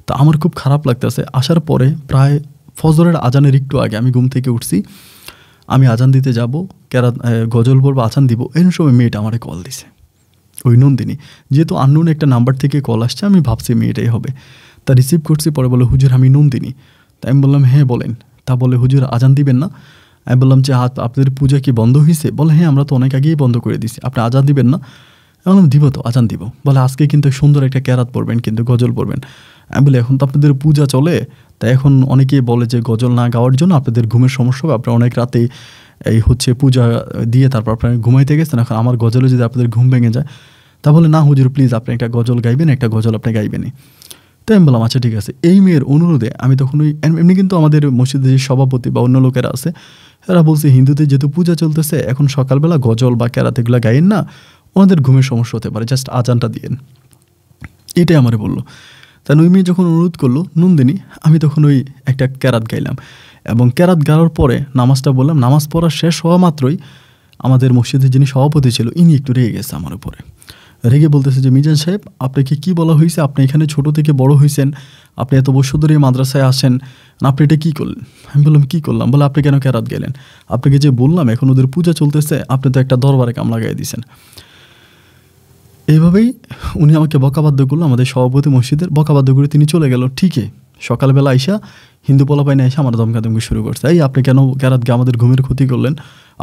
তা আমার খুব খারাপ লাগতেছে। আসার পরে প্রায় ফজরের আজানের একটু আগে আমি ঘুম থেকে উঠছি, আমি আজান দিতে যাব, গজল পড়বো, আজান দিব, এর সময় মেয়েটা আমারে কল দিছে, ওই নন্দিনী। যেহেতু আননোন একটা নাম্বার থেকে কল আসছে, আমি ভাবছি মেয়েটাই হবে। তা রিসিভ করছি, পরে বলে, হুজুর আমি নন্দিনী। তাই আমি বললাম, হ্যাঁ বলেন। তা বলে, হুজুর আজান দিবেন না? আমি বললাম যে আপনাদের পূজা কি বন্ধ হয়েছে? বলে, হ্যাঁ আমরা তো অনেক আগেই বন্ধ করে দিছি, আপনি আজান দিবেন না? আমি বললাম, দিব তো, আজান দিব। বলে, আজকে কিন্তু সুন্দর একটা কেরাত পড়বেন, কিন্তু গজল পড়বেন। আমি বলি, এখন তো আপনাদের পূজা চলে, তাই এখন অনেকেই বলে যে গজল না গাওয়ার জন্য আপনাদের ঘুমের সমস্যা হবে, আপনারা অনেক রাতে পূজা দিয়ে তারপর আপনারা ঘুমাইতে গেছেন, এখন আমার গজলে যদি আপনাদের ঘুম ভেঙে যায়। তা বলে না হুজুর প্লিজ আপনি একটা গজল গাইবেন, একটা গজল আপনি গাইবেনই। তো আমি বললাম আচ্ছা ঠিক আছে। এই মেয়ের অনুরোধে আমি তখন ওই এমনি কিন্তু আমাদের মসজিদে যে সভাপতি বা অন্য লোকেরা আছে এরা বলছে হিন্দুদের যেহেতু পূজা চলতেছে এখন সকালবেলা গজল বা কেরাত এগুলো গাইন না, ওনাদের ঘুমের সমস্যা হতে পারে, জাস্ট আজানটা দিয়েন, এটাই আমারে বললো। তা ওই মেয়ে যখন অনুরোধ করলো নন্দিনী, আমি তখন ওই একটা কেরাত গাইলাম এবং কেরাত গাওয়ার পরে নামাজটা বললাম। নামাজ পড়া শেষ হওয়া মাত্রই আমাদের মসজিদের যিনি সভাপতি ছিল ইনি একটু রেগে গেছে আমার উপরে। রেগে বলতেছে যে মিজান সাহেব আপনাকে কি বলা হয়েছে, আপনি এখানে ছোট থেকে বড় হয়েছেন, আপনি এত বছর ধরে মাদ্রাসায় আসেন, আপনি এটা কী করলেন? আমি বললাম কী করলাম? বলে আপনি কেন কেরাত গেলেন? আপনাকে যে বললাম এখন ওদের পূজা চলতেছে, আপনি তো একটা দরবারে কাম লাগাই দিয়েছেন। এইভাবেই উনি আমাকে বকাবাদ্য করলো, আমাদের সভাপতি মসজিদের বকাবাদ্য করে তিনি চলে গেল। ঠিকই সকালবেলা আইসা হিন্দু পোলাপাইনে এসে আমার ধমকাধমকি শুরু করছে, এই আপনি কেন কেরাত গে আমাদের ঘুমের ক্ষতি করলেন,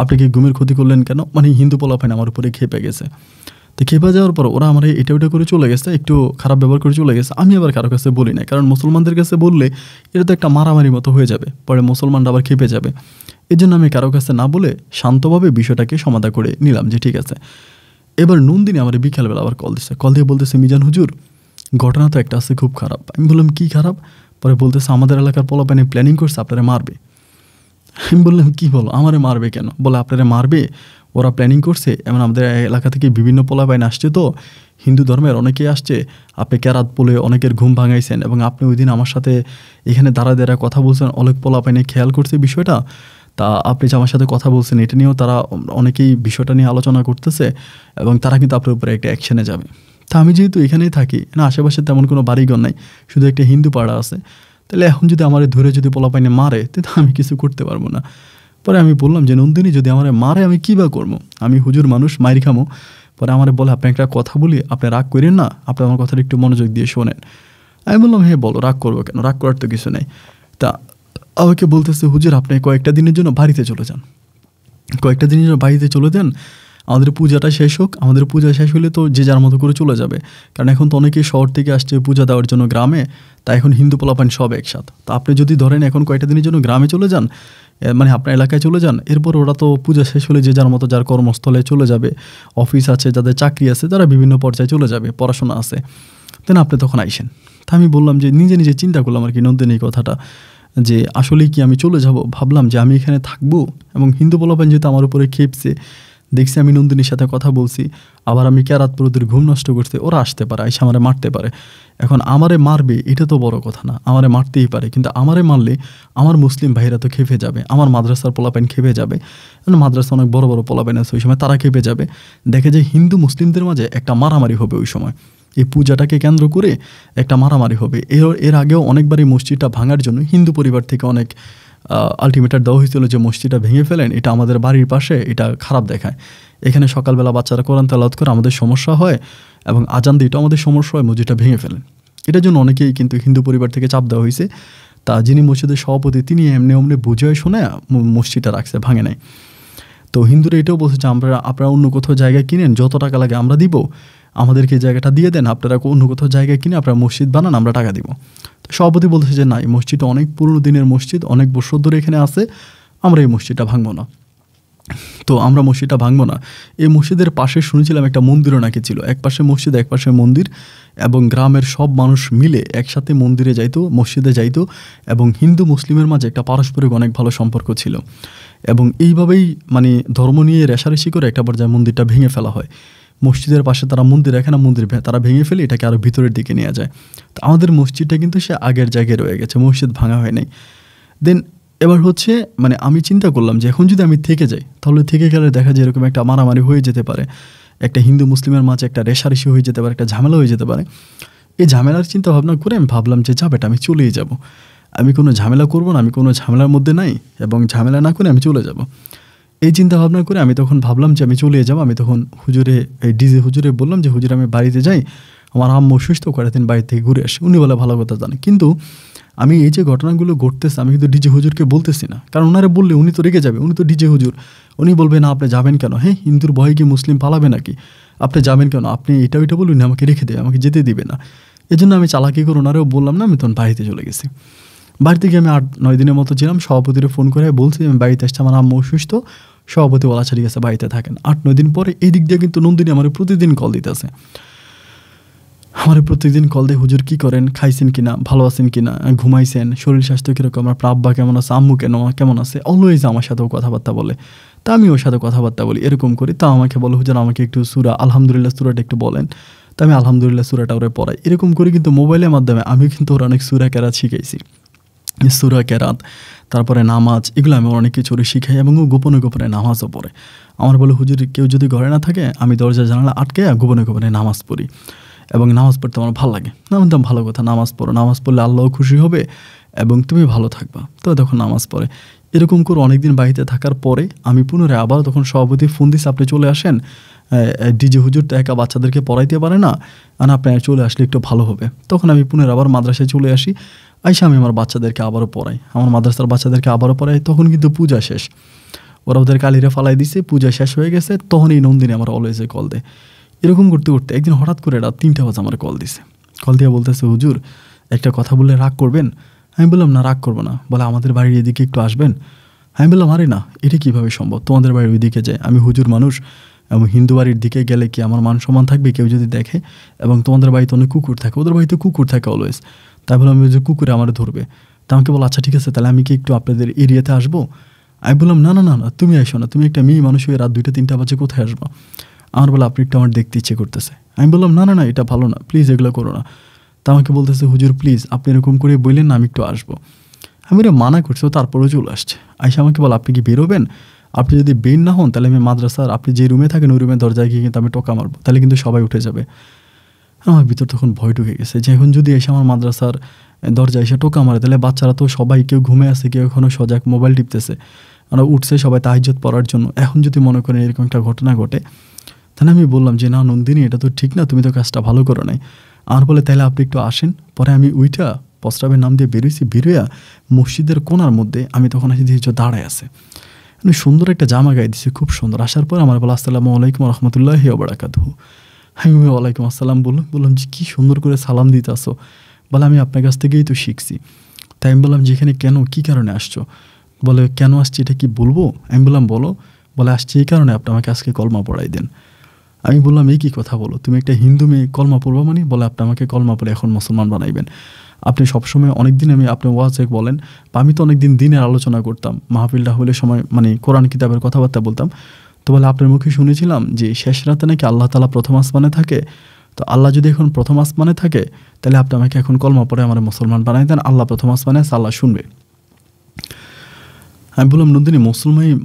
আপনি কি ঘুমের ক্ষতি করলেন কেন? মানে হিন্দু পোলাপাইন আমার উপরে খেপে গেছে। তো খেপে যাওয়ার পর ওরা আমার এটা ওটা করে চলে গেছে, একটু খারাপ ব্যবহার করে চলে গেছে। আমি আবার কারো কাছে বলি না, কারণ মুসলমানদের কাছে বললে এটা তো একটা মারামারি মতো হয়ে যাবে, পরে মুসলমানরা আবার খেপে যাবে। এই জন্য আমি কারো কাছে না বলে শান্তভাবে বিষয়টাকে সমাধা করে নিলাম যে ঠিক আছে। এবার নন্দিনী আমার বিকালবেলা আবার কল দিচ্ছে, কল দিয়ে বলতেছে মিজান হুজুর ঘটনা তো একটা আছে খুব খারাপ। আমি বললাম কী খারাপ? পরে বলতেছে আমাদের এলাকার পোলাপাইনে প্ল্যানিং করছে আপনারা মারবে। আমি বললাম কী বলো, আমারে মারবে কেন? বলে আপনারা মারবে, ওরা প্ল্যানিং করছে। এমন আমাদের এলাকা থেকে বিভিন্ন পোলাপাইন আসছে, তো হিন্দু ধর্মের অনেকেই আসছে, আপনি কেরাত বলে অনেকের ঘুম ভাঙাইছেন এবং আপনি ওই দিন আমার সাথে এখানে দাঁড়া কথা বলছেন, অনেক পোলাপাইনে খেয়াল করছে বিষয়টা। তা আপনি যে আমার সাথে কথা বলছেন এটা নিয়েও তারা অনেকেই বিষয়টা নিয়ে আলোচনা করতেছে এবং তারা কিন্তু আপনার উপরে একটা অ্যাকশানে যাবে। তা আমি যেহেতু এখানেই থাকি না, আশেপাশে তেমন কোনো বাড়িঘর নাই, শুধু একটা হিন্দু পাড়া আছে, তাহলে এখন যদি আমার ধরে যদি পোলাপাইনে মারে তো আমি কিছু করতে পারবো না। পরে আমি বললাম যে নন্দিনী যদি আমার মারে আমি কী বা করবো, আমি হুজুর মানুষ মাইর খামো। পরে আমার বলে আপনি একটা কথা বলি, আপনি রাগ করেন না, আপনি আমার কথাটা একটু মনোযোগ দিয়ে শোনেন। আমি বললাম হ্যাঁ বলো, রাগ করবো কেন, রাগ করার তো কিছু নেই। তা আমাকে বলতেছে হুজুর আপনি কয়েকটা দিনের জন্য বাড়িতে চলে যান, কয়েকটা দিনের জন্য বাড়িতে চলে যান, আমাদের পূজাটা শেষ হোক, আমাদের পূজা শেষ হলে তো যে যার মতো করে চলে যাবে, কারণ এখন তো অনেকেই শহর থেকে আসছে পূজা দেওয়ার জন্য গ্রামে, তাই এখন হিন্দু পোলাপান সব একসাথ। তো আপনি যদি ধরেন এখন কয়েকটা দিনের জন্য গ্রামে চলে যান, মানে আপনার এলাকায় চলে যান, এরপর ওরা তো পূজা শেষ হলে যে যার মতো যার কর্মস্থলে চলে যাবে, অফিস আছে, যাদের চাকরি আছে, তারা বিভিন্ন পর্যায়ে চলে যাবে, পড়াশোনা আছে, দেন আপনি তখন আইসেন। তা আমি বললাম যে নিজে নিজে চিন্তা করলাম আর কি নন্দিনী এই কথাটা, যে আসলেই কি আমি চলে যাব। ভাবলাম যে আমি এখানে থাকবো এবং হিন্দু পোলাপান যেহেতু আমার উপরে খেপছে, দেখছি আমি নন্দিনীর সাথে কথা বলছি, আবার আমি কেরাত পুরোদের ঘুম নষ্ট করতে, ওরা আসতে পারে, আইসা আমারে মারতে পারে। এখন আমারে মারবে এটা তো বড় কথা না, আমারে মারতেই পারে, কিন্তু আমারে মারলে আমার মুসলিম ভাইরা তো খেপে যাবে, আমার মাদ্রাসার পোলাপাইন খেপে যাবে, মাদ্রাসা অনেক বড় বড় পোলাপাইন আছে ওই সময়, তারা খেপে যাবে। দেখে যে হিন্দু মুসলিমদের মাঝে একটা মারামারি হবে ওই সময়, এই পূজাটাকে কেন্দ্র করে একটা মারামারি হবে। এর আগেও অনেকবারই মসজিদটা ভাঙার জন্য হিন্দু পরিবার থেকে অনেক আলটিমেটার দেওয়া হয়েছিল যে মসজিদটা ভেঙে ফেলেন, এটা আমাদের বাড়ির পাশে, এটা খারাপ দেখায়, এখানে সকালবেলা বাচ্চারা কোরআন তেলাওয়াত করে আমাদের সমস্যা হয় এবং আজান দিয়ে এটাও আমাদের সমস্যা হয়, মসজিদটা ভেঙে ফেলেন। এটার জন্য অনেকেই কিন্তু হিন্দু পরিবার থেকে চাপ দেওয়া হয়েছে। তা যিনি মসজিদের সভাপতি তিনি এমনি বুঝে শুনে মসজিদটা রাখছে, ভাঙে নাই। তো হিন্দুরা এটাও বলছে যে আপনারা অন্য কোথাও জায়গায় কিনেন, যত টাকা লাগে আমরা দিব, আমাদেরকে জায়গাটা দিয়ে দেন, আপনারা অন্য কোথাও জায়গায় কিনে আপনারা মসজিদ বানান, আমরা টাকা দিব। তো সভাপতি বলতেছে যে না, এই মসজিদটা অনেক পুরনো দিনের মসজিদ, অনেক বছর ধরে এখানে আছে, আমরা এই মসজিদটা ভাঙবো না। তো আমরা মসজিদটা ভাঙবো না। এই মসজিদের পাশে শুনেছিলাম একটা মন্দিরও নাকি ছিল, এক পাশে মসজিদ এক পাশে মন্দির, এবং গ্রামের সব মানুষ মিলে একসাথে মন্দিরে যাইতো, মসজিদে যাইতো, এবং হিন্দু মুসলিমের মাঝে একটা পারস্পরিক অনেক ভালো সম্পর্ক ছিল। এবং এইভাবেই মানে ধর্ম নিয়ে রেষারেষি করে একটা পর্যায়ে মন্দিরটা ভেঙে ফেলা হয়। মসজিদের পাশে তারা মন্দির রাখে না, মন্দির তারা ভেঙে ফেলে এটাকে আরও ভিতরের দিকে নিয়ে যায়। তো আমাদের মসজিদটা কিন্তু সে আগের জায়গায় রয়ে গেছে, মসজিদ ভাঙা হয় নাই। দেন এবার হচ্ছে মানে আমি চিন্তা করলাম যে এখন যদি আমি থেকে যাই, তাহলে থেকে গেলে দেখা যায় এরকম একটা মারামারি হয়ে যেতে পারে, একটা হিন্দু মুসলিমের মাঝে একটা রেষারেষি হয়ে যেতে পারে, একটা ঝামেলা হয়ে যেতে পারে। এই ঝামেলার চিন্তা ভাবনা করে আমি ভাবলাম যে যাবেটা আমি চলেই যাব, আমি কোনো ঝামেলা করব না, আমি কোনো ঝামেলার মধ্যে নাই, এবং ঝামেলা না করে আমি চলে যাব। এই চিন্তা ভাবনা করে আমি তখন ভাবলাম যে আমি চলে যাব। আমি তখন ডিজে হুজুরে বললাম যে হুজুর আমি বাড়িতে যাই, আমার আম্মু সুস্থ, কয়েকটা দিন বাড়ি থেকে ঘুরে আসে। উনি বলে ভালো কথা জানে, কিন্তু আমি এই যে ঘটনাগুলো ঘটতেছে আমি কিন্তু ডিজে হুজুরকে বলতেছি না, কারণ ওনারা বললে উনি তো রেগে যাবে, উনি তো ডিজে হুজুর, উনি বলবে না আপনি যাবেন কেন, হ্যাঁ হিন্দুর ভয়ে কি মুসলিম পালাবে নাকি, আপনি যাবেন কেন, আপনি এটা ওইটা বলুন, আমাকে রেখে দেবে, আমাকে যেতে দিবে না। এই জন্য আমি চালাকি করে ওনারাও বললাম না, আমি তখন বাড়িতে চলে গেছি। বাড়িতে গিয়ে আমি 8-9 দিনের মতো ছিলাম। সভাপতিরে ফোন করে বলছি আমি বাড়িতে আসছি, আমার আম্মু অসুস্থ, সভাপতি বলা আচ্ছা ঠিক আছে বাড়িতে থাকেন। 8-9 দিন পরে এই দিক দিয়ে কিন্তু নন্দিনী আমার প্রতিদিন কল দিতেছে, আমার প্রত্যেকদিন কল দিয়ে হুজুর কী করেন, খাইছেন কিনা, ভালো আছেন কিনা, ঘুমাইছেন, শরীর স্বাস্থ্য কীরকম, আপনার আব্বা কেমন আছে, আম্মু কেমন আছে, অলওয়েজ আমার সাথেও কথাবার্তা বলে। তা আমি ওর সাথে কথাবার্তা বলি, এরকম করি। তা আমাকে বলে হুজুর আমাকে একটু সূরা আলহামদুলিল্লাহ সূরাটা একটু বলেন। তো আমি আলহামদুলিল্লাহ সূরাটা ওরে পড়াই। এরকম করে কিন্তু মোবাইলের মাধ্যমে আমি কিন্তু ওর অনেক সূরা কেরাত শিখাইছি, সূরা কেরাত, তারপরে নামাজ, এগুলো আমি অনেক কিছু শিখাই এবং ও গোপনে গোপনে নামাজও পড়ে। আমার বলে হুজুর কেউ যদি ঘরে না থাকে আমি দরজা জানালা আটকে গোপনে গোপনে নামাজ পড়ি এবং নামাজ পড়তে আমার ভালো লাগে। না বলতাম ভালো কথা, নামাজ পড়ো, নামাজ পড়লে আল্লাহও খুশি হবে এবং তুমি ভালো থাকবা। তো তখন নামাজ পড়ে। এরকম করে অনেকদিন বাড়িতে থাকার পরে আমি পুনরায় আবার তখন সভাপতি ফোন দিস, আপনি চলে আসেন, ডিজে হুজুর তো একা বাচ্চাদেরকে পড়াইতে পারে না, আর আপনি চলে আসলে একটু ভালো হবে। তখন আমি পুনরায় আবার মাদ্রাসায় চলে আসি, আইসা আমি আমার বাচ্চাদেরকে আবারও পড়াই, আমার মাদ্রাসার বাচ্চাদেরকে আবারও পড়াই। তখন কিন্তু পূজা শেষ, ওরা ওদের কালিরা ফালাই দিছে, পূজা শেষ হয়ে গেছে। তখন এই নন্দিনী আমার অলওয়েজে কল দেয়। এরকম করতে করতে একদিন হঠাৎ করে রাত 3টা বাজে আমার কল দিছে। কল দিয়ে বলতেছে হুজুর একটা কথা বললে রাগ করবেন? আমি বললাম না রাগ করবো না। বলে আমাদের বাড়ির এদিকে একটু আসবেন? আমি বললাম আরে না, এটা কীভাবে সম্ভব, তোমাদের বাড়ির ওইদিকে যায়, আমি হুজুর মানুষ এবং হিন্দু বাড়ির দিকে গেলে কি আমার মান সম্মান থাকবে কেউ যদি দেখে? এবং তোমাদের বাড়িতে অনেক কুকুর থাকে, ওদের বাড়িতে কুকুর থাকে অলওয়েজ। তাই বললাম যে কুকুরে আমার ধরবে। তা আমাকে বলো আচ্ছা ঠিক আছে তাহলে আমি কি একটু আপনাদের এরিয়াতে আসবো? আমি বললাম না না না না, তুমি আসো না, তুমি একটা মেয়ে মানুষ হয়ে রাত 2টা-3টা বাজে কোথায় আসবো? আমার বলে আপনি একটু আমার দেখতে ইচ্ছে করতেছে। আমি বললাম না না না, এটা ভালো না, প্লিজ এগুলো করো না। তা আমাকে বলতেছে হুজুর প্লিজ আপনি এরকম করে বললেন না, আমি একটু আসবো। আমি ওরা মানা করছি, ও তারপরেও চলে আসছে। আইসা আমাকে বল আপনি কি বেরোবেন? আপনি যদি বের না হন তাহলে আমি মাদ্রাসার আপনি যে রুমে থাকেন ওই রুমের দরজায় গিয়ে কিন্তু আমি টোকা মারবো, তাহলে কিন্তু সবাই উঠে যাবে। আমার ভিতর তখন ভয় ঢুকে গেছে যে এখন যদি এসে আমার মাদ্রাসার দরজায় এসে টোকা মারে তাহলে বাচ্চারা তো সবাই কেউ ঘুমে আছে, কেউ এখনও সজাগ, মোবাইল টিপতেছে, আমরা উঠছে সবাই তাহাজ্জুদ পড়ার জন্য। এখন যদি মনে করেন এরকম একটা ঘটনা ঘটে, তাহলে আমি বললাম যে না নন্দিনী এটা তো ঠিক না, তুমি তো কাজটা ভালো করো নাই। আর বলে তাহলে আপনি একটু আসেন। পরে আমি উইটা প্রস্রাবের নাম দিয়ে বেরোইয়া মসজিদের কোনার মধ্যে আমি তখন আসি দিয়েছি দাঁড়ায় আছে, সুন্দর একটা জামা গায়ে দিয়েছি, খুব সুন্দর। আসার পর আমার বলে আসসালামু আলাইকুম রহমতুল্লাহি ওয়া বারাকাতুহু। আমি ওয়ালাইকুম আসসালাম বললাম যে কী সুন্দর করে সালাম দিতে আসো। বলে আমি আপনার কাছ থেকেই তো শিখছি। তাই আমি বললাম যে এখানে কেন, কী কারণে আসছো? বলে কেন আসছি এটা কি বলবো? আমি বললাম বলো। বলে আসছি এই কারণে আপনি আমাকে আজকে কলমা পড়াই দেন। আমি বললাম এই কী কথা বলো, তুমি একটা হিন্দু মেয়ে কলমা পড়বা মানে? বলে আপনি আমাকে কলমা পড়ে এখন মুসলমান বানাইবেন। আপনি সবসময় অনেকদিন আপনি ওয়াজে বলেন, বা আমি তো অনেকদিন দিনের আলোচনা করতাম, মাহফিলটা হলে সময় মানে কোরআন কিতাবের কথাবার্তা বলতাম। তো বলে আপনার মুখে শুনেছিলাম যে শেষ রাতে নাকি আল্লাহ তাআলা প্রথম আসমানে থাকে। তো আল্লাহ যদি এখন প্রথম আসমানে থাকে তাহলে আপনি আমাকে এখন কলমা পড়ে আমার মুসলমান বানাই দেন, আল্লাহ প্রথম আসমানে আছে, আল্লাহ শুনবে। আমি বললাম নন্দিনী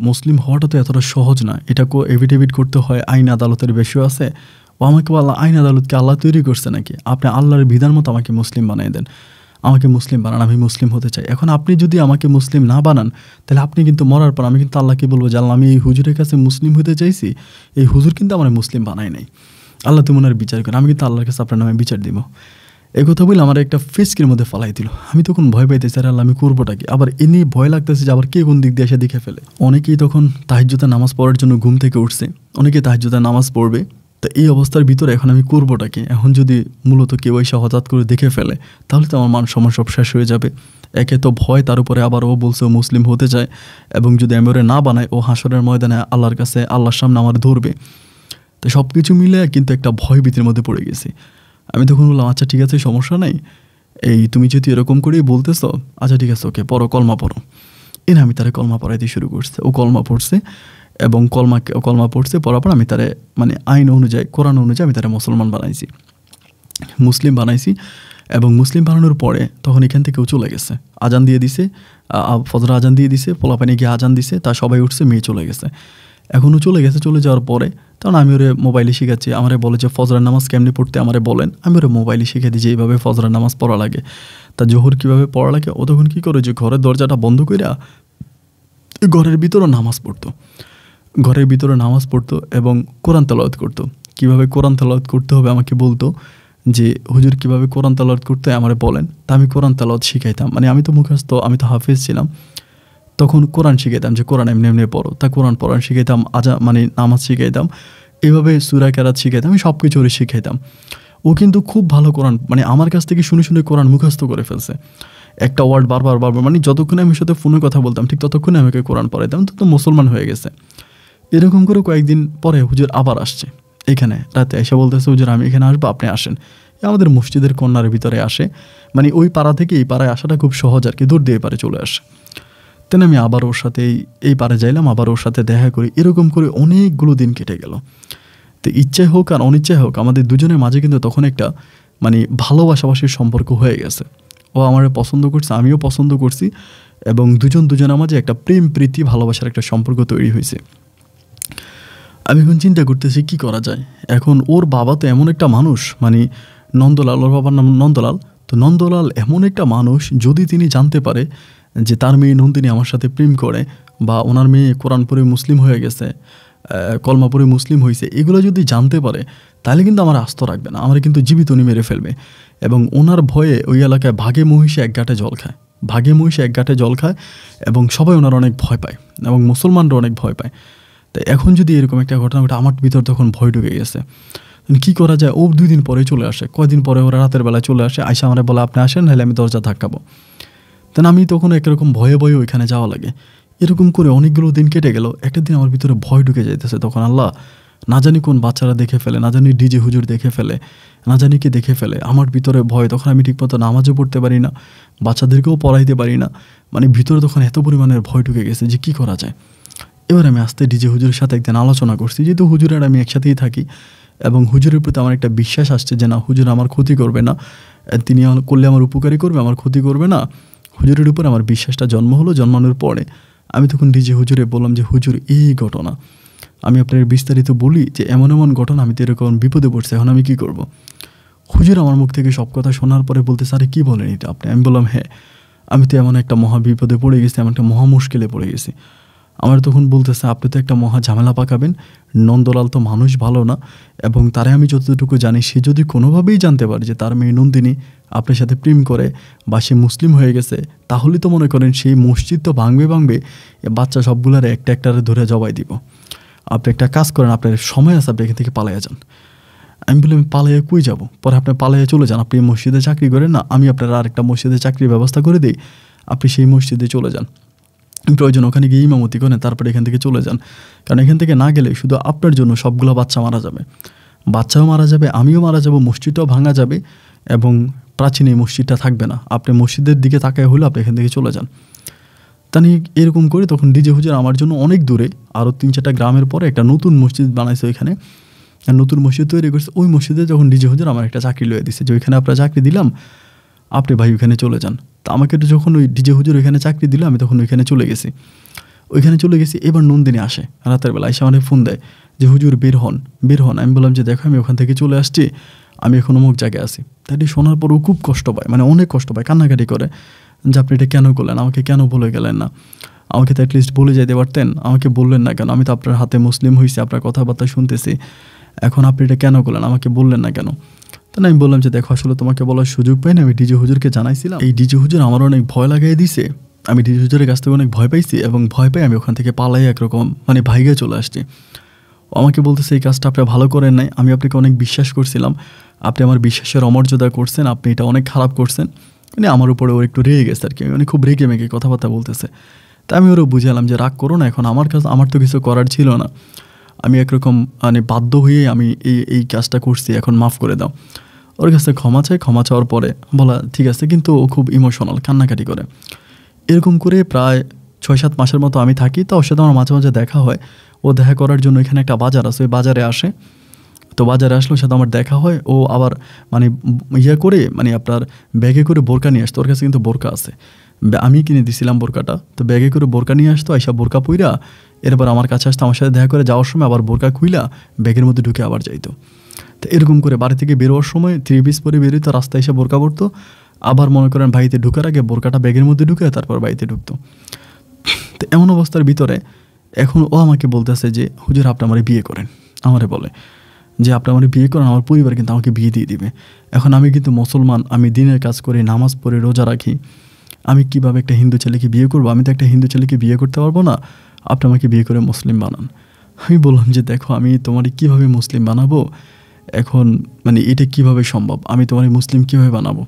মুসলিম হওয়াটা তো এতটা সহজ না, এটা এভিডেভিট করতে হয়, আইন আদালতের বেশিও আছে। ও আমাকে বলল আইন আদালতকে আল্লাহ তৈরি করছে নাকি? আপনি আল্লাহর বিধান মতো আমাকে মুসলিম বানিয়ে দেন, আমাকে মুসলিম বানান, আমি মুসলিম হতে চাই। এখন আপনি যদি আমাকে মুসলিম না বানান তাহলে আপনি কিন্তু মরার পর আমি কিন্তু আল্লাহকে বলবো যে আল্লাহ আমি এই হুজুরের কাছে মুসলিম হতে চাইছি, এই হুজুর কিন্তু আমার মুসলিম বানায় নাই, আল্লাহ তুমি ওনার বিচার করেন, আমি কিন্তু আল্লাহর কাছে আপনার নামে বিচার দিব। এই কথা বলে আমার একটা ফেসকের মধ্যে ফালাই দিল। আমি তখন ভয় পাইতেছি, আর আল্লাহ আমি করবোটা কি? আবার এ নিয়ে ভয় লাগতেছে যে আবার কে কোন দিক দিয়ে এসে দেখে ফেলে। অনেকেই তখন তাহাজ্জুদে নামাজ পড়ার জন্য ঘুম থেকে উঠছে, অনেকে তাহাজ্জুদে নামাজ পড়বে। তো এই অবস্থার ভিতরে এখন আমি করবোটা কি? এখন যদি মূলত কেউ এসে হঠাৎ করে দেখে ফেলে তাহলে তো আমার মান সম্মান সব শেষ হয়ে যাবে। একে তো ভয়, তার উপরে আবার ও বলছে ও মুসলিম হতে চায়, এবং যদি আমি ওরে না বানাই ও হাসরের ময়দানে আল্লাহর কাছে আল্লাহর সামনে আমার ধরবে। তো সব কিছু মিলে কিন্তু একটা ভয় ভীতির মধ্যে পড়ে গেছি। আমি তখন বললাম আচ্ছা ঠিক আছে সমস্যা নাই, এই তুমি যদি এরকম করেই বলতেছ আচ্ছা ঠিক আছে ওকে পড়ো, কলমা পড়ো। এনে আমি তারে কলমা পড়াইতে শুরু করছে। ও কলমা পড়ছে এবং কলমা পড়ছে, পড়ার পর আমি তারে মানে আইন অনুযায়ী, কোরআন অনুযায়ী আমি তারে মুসলমান বানাইছি, মুসলিম বানাইছি। এবং মুসলিম বানানোর পরে তখন এখান থেকেও চলে গেছে, আজান দিয়ে দিছে, ফজর আজান দিয়ে দিছে, পোলাপানি গিয়ে আজান দিছে, তা সবাই উঠছে, মেয়ে চলে গেছে। এখনও চলে গেছে। চলে যাওয়ার পরে তখন আমি ওরে মোবাইলে শিখাচ্ছি, আমারে বলে যে ফজরের নামাজ কেমনি পড়তে আমারে বলেন। আমি ওরে মোবাইলে শিখে দিই যে এইভাবে ফজরের নামাজ পড়া লাগে, তা জোহর কীভাবে পড়া লাগে। ও তখন কী করে যে ঘরের দরজাটা বন্ধ কইরা ঘরের ভিতরে নামাজ পড়তো, ঘরের ভিতরে নামাজ পড়তো এবং কোরআন তেলাওয়াত করতো। কীভাবে কোরআন তেলাওয়াত করতে হবে আমাকে বলতো যে হুজুর কীভাবে কোরআন তেলাওয়াত করতে হয় আমারে বলেন। তা আমি কোরআন তেলাওয়াত শিখাইতাম, মানে আমি তো মুখস্থ, আমি তো হাফেজ ছিলাম, তখন কোরআন শিখাইতাম যে কোরআন এমনি এমনি পড়ো। তা কোরআন পড়ান শিখাইতাম, মানে নামাজ শিখাইতাম, এইভাবে সূরা কেরাত শিখাইতাম, আমি সব কিছু ওরে শিখাইতাম। ও কিন্তু খুব ভালো কোরআন, মানে আমার কাছ থেকে শুনে শুনে কোরআন মুখস্থ করে ফেলছে। একটা ওয়ার্ড বারবার মানে যতক্ষণে আমি সাথে ফোনে কথা বলতাম ঠিক ততক্ষণে আমাকে কোরআন পড়াইতাম, তো মুসলমান হয়ে গেছে। এরকম করে কয়েকদিন পরে হুজুর আবার আসছে এখানে রাতে, এসে বলতেছে হুজুর আমি এখানে আসবো, আপনি আসেন। আমাদের মসজিদের কর্নার ভিতরে আসে, মানে ওই পাড়া থেকে এই পাড়ায় আসাটা খুব সহজ আর কি, দূর দিয়ে পারে চলে আসে। তেন আমি আবার ওর সাথে এই পাড়ে যাইলাম, আবার ওর সাথে দেখা করি, এরকম করে অনেকগুলো দিন কেটে গেল। তো ইচ্ছাই হোক আর অনিচ্ছাই হোক আমাদের দুজনের মাঝে কিন্তু তখন একটা মানে ভালোবাসাবাসির সম্পর্ক হয়ে গেছে। ও আমার পছন্দ করছে, আমিও পছন্দ করছি, এবং দুজনের মাঝে একটা প্রেম প্রীতি ভালোবাসার একটা সম্পর্ক তৈরি হয়েছে। আমি এখন চিন্তা করতেছি কি করা যায়। এখন ওর বাবা তো এমন একটা মানুষ, মানে নন্দলাল, ওর বাবার নাম নন্দলাল। তো নন্দলাল এমন একটা মানুষ, যদি তিনি জানতে পারে যে তার মেয়ে নন্দিনী আমার সাথে প্রেম করে, বা ওনার মেয়ে কোরআন পড়ে মুসলিম হয়ে গেছে, কলমা পড়ে মুসলিম হয়েছে, এগুলো যদি জানতে পারে তাহলে কিন্তু আমার আস্ত রাখবে না, আমার কিন্তু জীবিত উনি মেরে ফেলবে। এবং ওনার ভয়ে ওই এলাকায় ভাগে মহিষে এক গাঁটে জল খায়, ভাগে মহিষে এক গাঁটে জল খায়, এবং সবাই ওনার অনেক ভয় পায়, এবং মুসলমানরা অনেক ভয় পায়। তাই এখন যদি এরকম একটা ঘটনা ঘটে, আমার ভিতর তখন ভয় ঢুকে গেছে। কী করা যায়? ও 2 দিন পরে চলে আসে, কয়দিন পরে ওরা রাতের বেলায় চলে আসে, আইসা আমার বলে আপনি আসেন, নাহলে আমি দরজা ধাক্কাবো। তেন আমি তখন একরকম ভয়ে ভয়ে ওইখানে যাওয়া লাগে। এরকম করে অনেকগুলো দিন কেটে গেল। একটা দিন আমার ভিতরে ভয় ঢুকে যাইতেছে, তখন আল্লাহ না জানি কোন বাচ্চারা দেখে ফেলে, না জানি ডিজে হুজুর দেখে ফেলে, না জানি কে দেখে ফেলে। আমার ভিতরে ভয়, তখন আমি ঠিকমতো নামাজও পড়তে পারি না, বাচ্চাদেরকেও পড়াইতে পারি না, মানে ভিতরে তখন এত পরিমাণের ভয় ঢুকে গেছে যে কী করা যায়। এবার আমি আস্তে ডিজে হুজুরের সাথে একদিন আলোচনা করছি, যেহেতু হুজুরের আমি একসাথেই থাকি, এবং হুজুরের প্রতি আমার একটা বিশ্বাস আসছে যে না, হুজুর আমার ক্ষতি করবে না, তিনি করলে আমার উপকারী করবে, আমার ক্ষতি করবে না। হুজুরের উপর আমার বিশ্বাসটা জন্ম হলো। জন্মানোর পরে আমি তখন ডিজে হুজুরে বললাম যে হুজুর এই ঘটনা, আমি আপনার বিস্তারিত বলি যে এমন এমন ঘটনা, আমি তো এরকম বিপদে পড়ছি, এখন আমি কী করব। হুজুর আমার মুখ থেকে সব কথা শোনার পরে বলতে স্যারে কী বলেন এটা আপনি? আমি বললাম হ্যাঁ, আমি তো এমন একটা মহা বিপদে পড়ে গেছি, এমন একটা মহা মুশকিলে পড়ে গেছি। আমার তখন বলতেছে আপনি তো একটা মহা ঝামেলা পাকাবেন, নন্দলাল তো মানুষ ভালো না, এবং তারে আমি যতটুকু জানি, সে যদি কোনোভাবেই জানতে পারে যে তার মেয়ে নন্দিনী আপনার সাথে প্রেম করে বা সে মুসলিম হয়ে গেছে, তাহলে তো মনে করেন সেই মসজিদ তো ভাঙবে, বাচ্চা সবগুলার একটা ধরে জবাই দিব। আপনি একটা কাজ করেন, আপনার সময় আছে, আপনি এখান থেকে পালাইয়া যান। আমি বললাম পালাইয়া কই যাব? পরে আপনি পালাইয়া চলে যান, আপনি মসজিদে চাকরি করেন না, আমি আপনার আরেকটা মসজিদে চাকরির ব্যবস্থা করে দিই, আপনি সেই মসজিদে চলে যান, প্রয়োজন ওখানে গিয়ে ইমামতি করেন, তারপরে এখান থেকে চলে যান। কারণ এখান থেকে না গেলে শুধু আপনার জন্য সবগুলো বাচ্চা মারা যাবে, বাচ্চাও মারা যাবে, আমিও মারা যাব, মসজিদটাও ভাঙা যাবে, এবং প্রাচীন এই মসজিদটা থাকবে না। আপনি মসজিদের দিকে তাকায় হলে আপনি এখান থেকে চলে যান। তানি এরকম করে তখন ডিজে হুজুর আমার জন্য অনেক দূরে, আরও 3-4টা গ্রামের পরে একটা নতুন মসজিদ বানাইছে ওইখানে, নতুন মসজিদ তৈরি করছে। ওই মসজিদে যখন ডিজে হুজুর আমার একটা চাকরি লয়ে দিছে যে ওইখানে আপনার চাকরি দিলাম, আপনি ভাই ওইখানে চলে যান। তা আমাকে যখন ওই ডিজে হুজুর ওইখানে চাকরি দিল, আমি তখন ওইখানে চলে গেছি। এবার নন্দিনী আসে রাতের বেলা, এসে আমাকে ফোন দেয় যে হুজুর বের হন। আমি বললাম যে দেখো আমি ওখান থেকে চলে আসছি, আমি এখন অমুক জায়গায় আছি। তাই শোনার পরও খুব কষ্ট পায়, মানে অনেক কষ্ট পায়, কান্নাকাটি করে যে আপনি এটা কেন করলেন, আমাকে কেন বলে গেলেন না, আমাকে তো অ্যাটলিস্ট বলে যেতে পারতেন, আমাকে বললেন না কেন, আমি তো আপনার হাতে মুসলিম হয়েছি, আপনার কথাবার্তা শুনতেছি, এখন আপনি এটা কেন করলেন, আমাকে বললেন না কেন? তাই আমি বললাম যে দেখো আসলে তোমাকে বলার সুযোগ পাই না, আমি ডিজে হুজুরকে জানাইছিলাম, এই ডিজে হুজুর আমার অনেক ভয় লাগাই দিছে, আমি ডিজে হুজুরের কাছ থেকে অনেক ভয় পাইছি, এবং ভয় পাই আমি ওখান থেকে পালাই একরকম মানে ভাইগে চলে আসছি। ও আমাকে বলতেছে এই কাজটা আপনি ভালো করেন নাই, আমি আপনাকে অনেক বিশ্বাস করছিলাম, আপনি আমার বিশ্বাসের অমর্যাদা করছেন, আপনি এটা অনেক খারাপ করছেন। মানে আমার উপরে ও একটু রেগে গেছে আর কি, মানে খুব রেগে মেগে কথাবার্তা বলতেছে। তা আমি ওরও বুঝালাম যে রাগ করো না, এখন আমার তো কিছু করার ছিল না, আমি একরকম মানে বাধ্য হয়ে আমি এই কাজটা করছি, এখন মাফ করে দাও। ওর কাছে ক্ষমা চাওয়ার পরে বলা ঠিক আছে, কিন্তু ও খুব ইমোশনাল, কান্নাকাটি করে। এরকম করে প্রায় 6-7 মাসের মতো আমি থাকি। তো ওর সাথে আমার মাঝে মাঝে দেখা হয়, ও দেখা করার জন্য এখানে একটা বাজার আছে, ওই বাজারে আসে। তো বাজারে আসলে ওর সাথে আমার দেখা হয়, ও আবার মানে করে মানে আপনার ব্যাগে করে বোরকা নিয়ে আসতো, ওর কাছে কিন্তু বোরকা আছে, আমি কিনে দিছিলাম বোরকাটা। তো ব্যাগে করে বোরকা নিয়ে আসতো, আইসা বোরকা পইরা এরপর আমার কাছে আসতো, আমার সাথে দেখা করে যাওয়ার সময় আবার বোরকা খুইলা ব্যাগের মধ্যে ঢুকে আবার যাইতো। তো এরকম করে বাড়ি থেকে বেরোয়ার সময় 3 পিস পরে বেরোতো, রাস্তায় এসে বোরকা পরতো, আবার মনে করেন বাড়িতে ঢুকার আগে বোরকাটা ব্যাগের মধ্যে ঢুকে তারপর বাড়িতে ঢুকতো। তো এমন অবস্থার ভিতরে এখন ও আমাকে বলতেছে যে হুজুর আপনি আমারে বিয়ে করেন, আমারে বলে যে আপনি আমারে বিয়ে করেন, আমার পরিবার কিন্তু আমাকে বিয়ে দিয়ে দিবে। এখন আমি কিন্তু মুসলমান, আমি দিনের কাজ করি, নামাজ পড়ি, রোজা রাখি, আমি কিভাবে একটা হিন্দু ছেলেকে বিয়ে করবো? আমি তো একটা হিন্দু ছেলেকে বিয়ে করতে পারবো না, আপনি আমাকে বিয়ে করে মুসলিম বানান। আমি বললাম যে দেখো আমি তোমারে কীভাবে মুসলিম বানাবো, এখন মানে এটা কিভাবে সম্ভব, আমি তোমার মুসলিম কীভাবে বানাবো?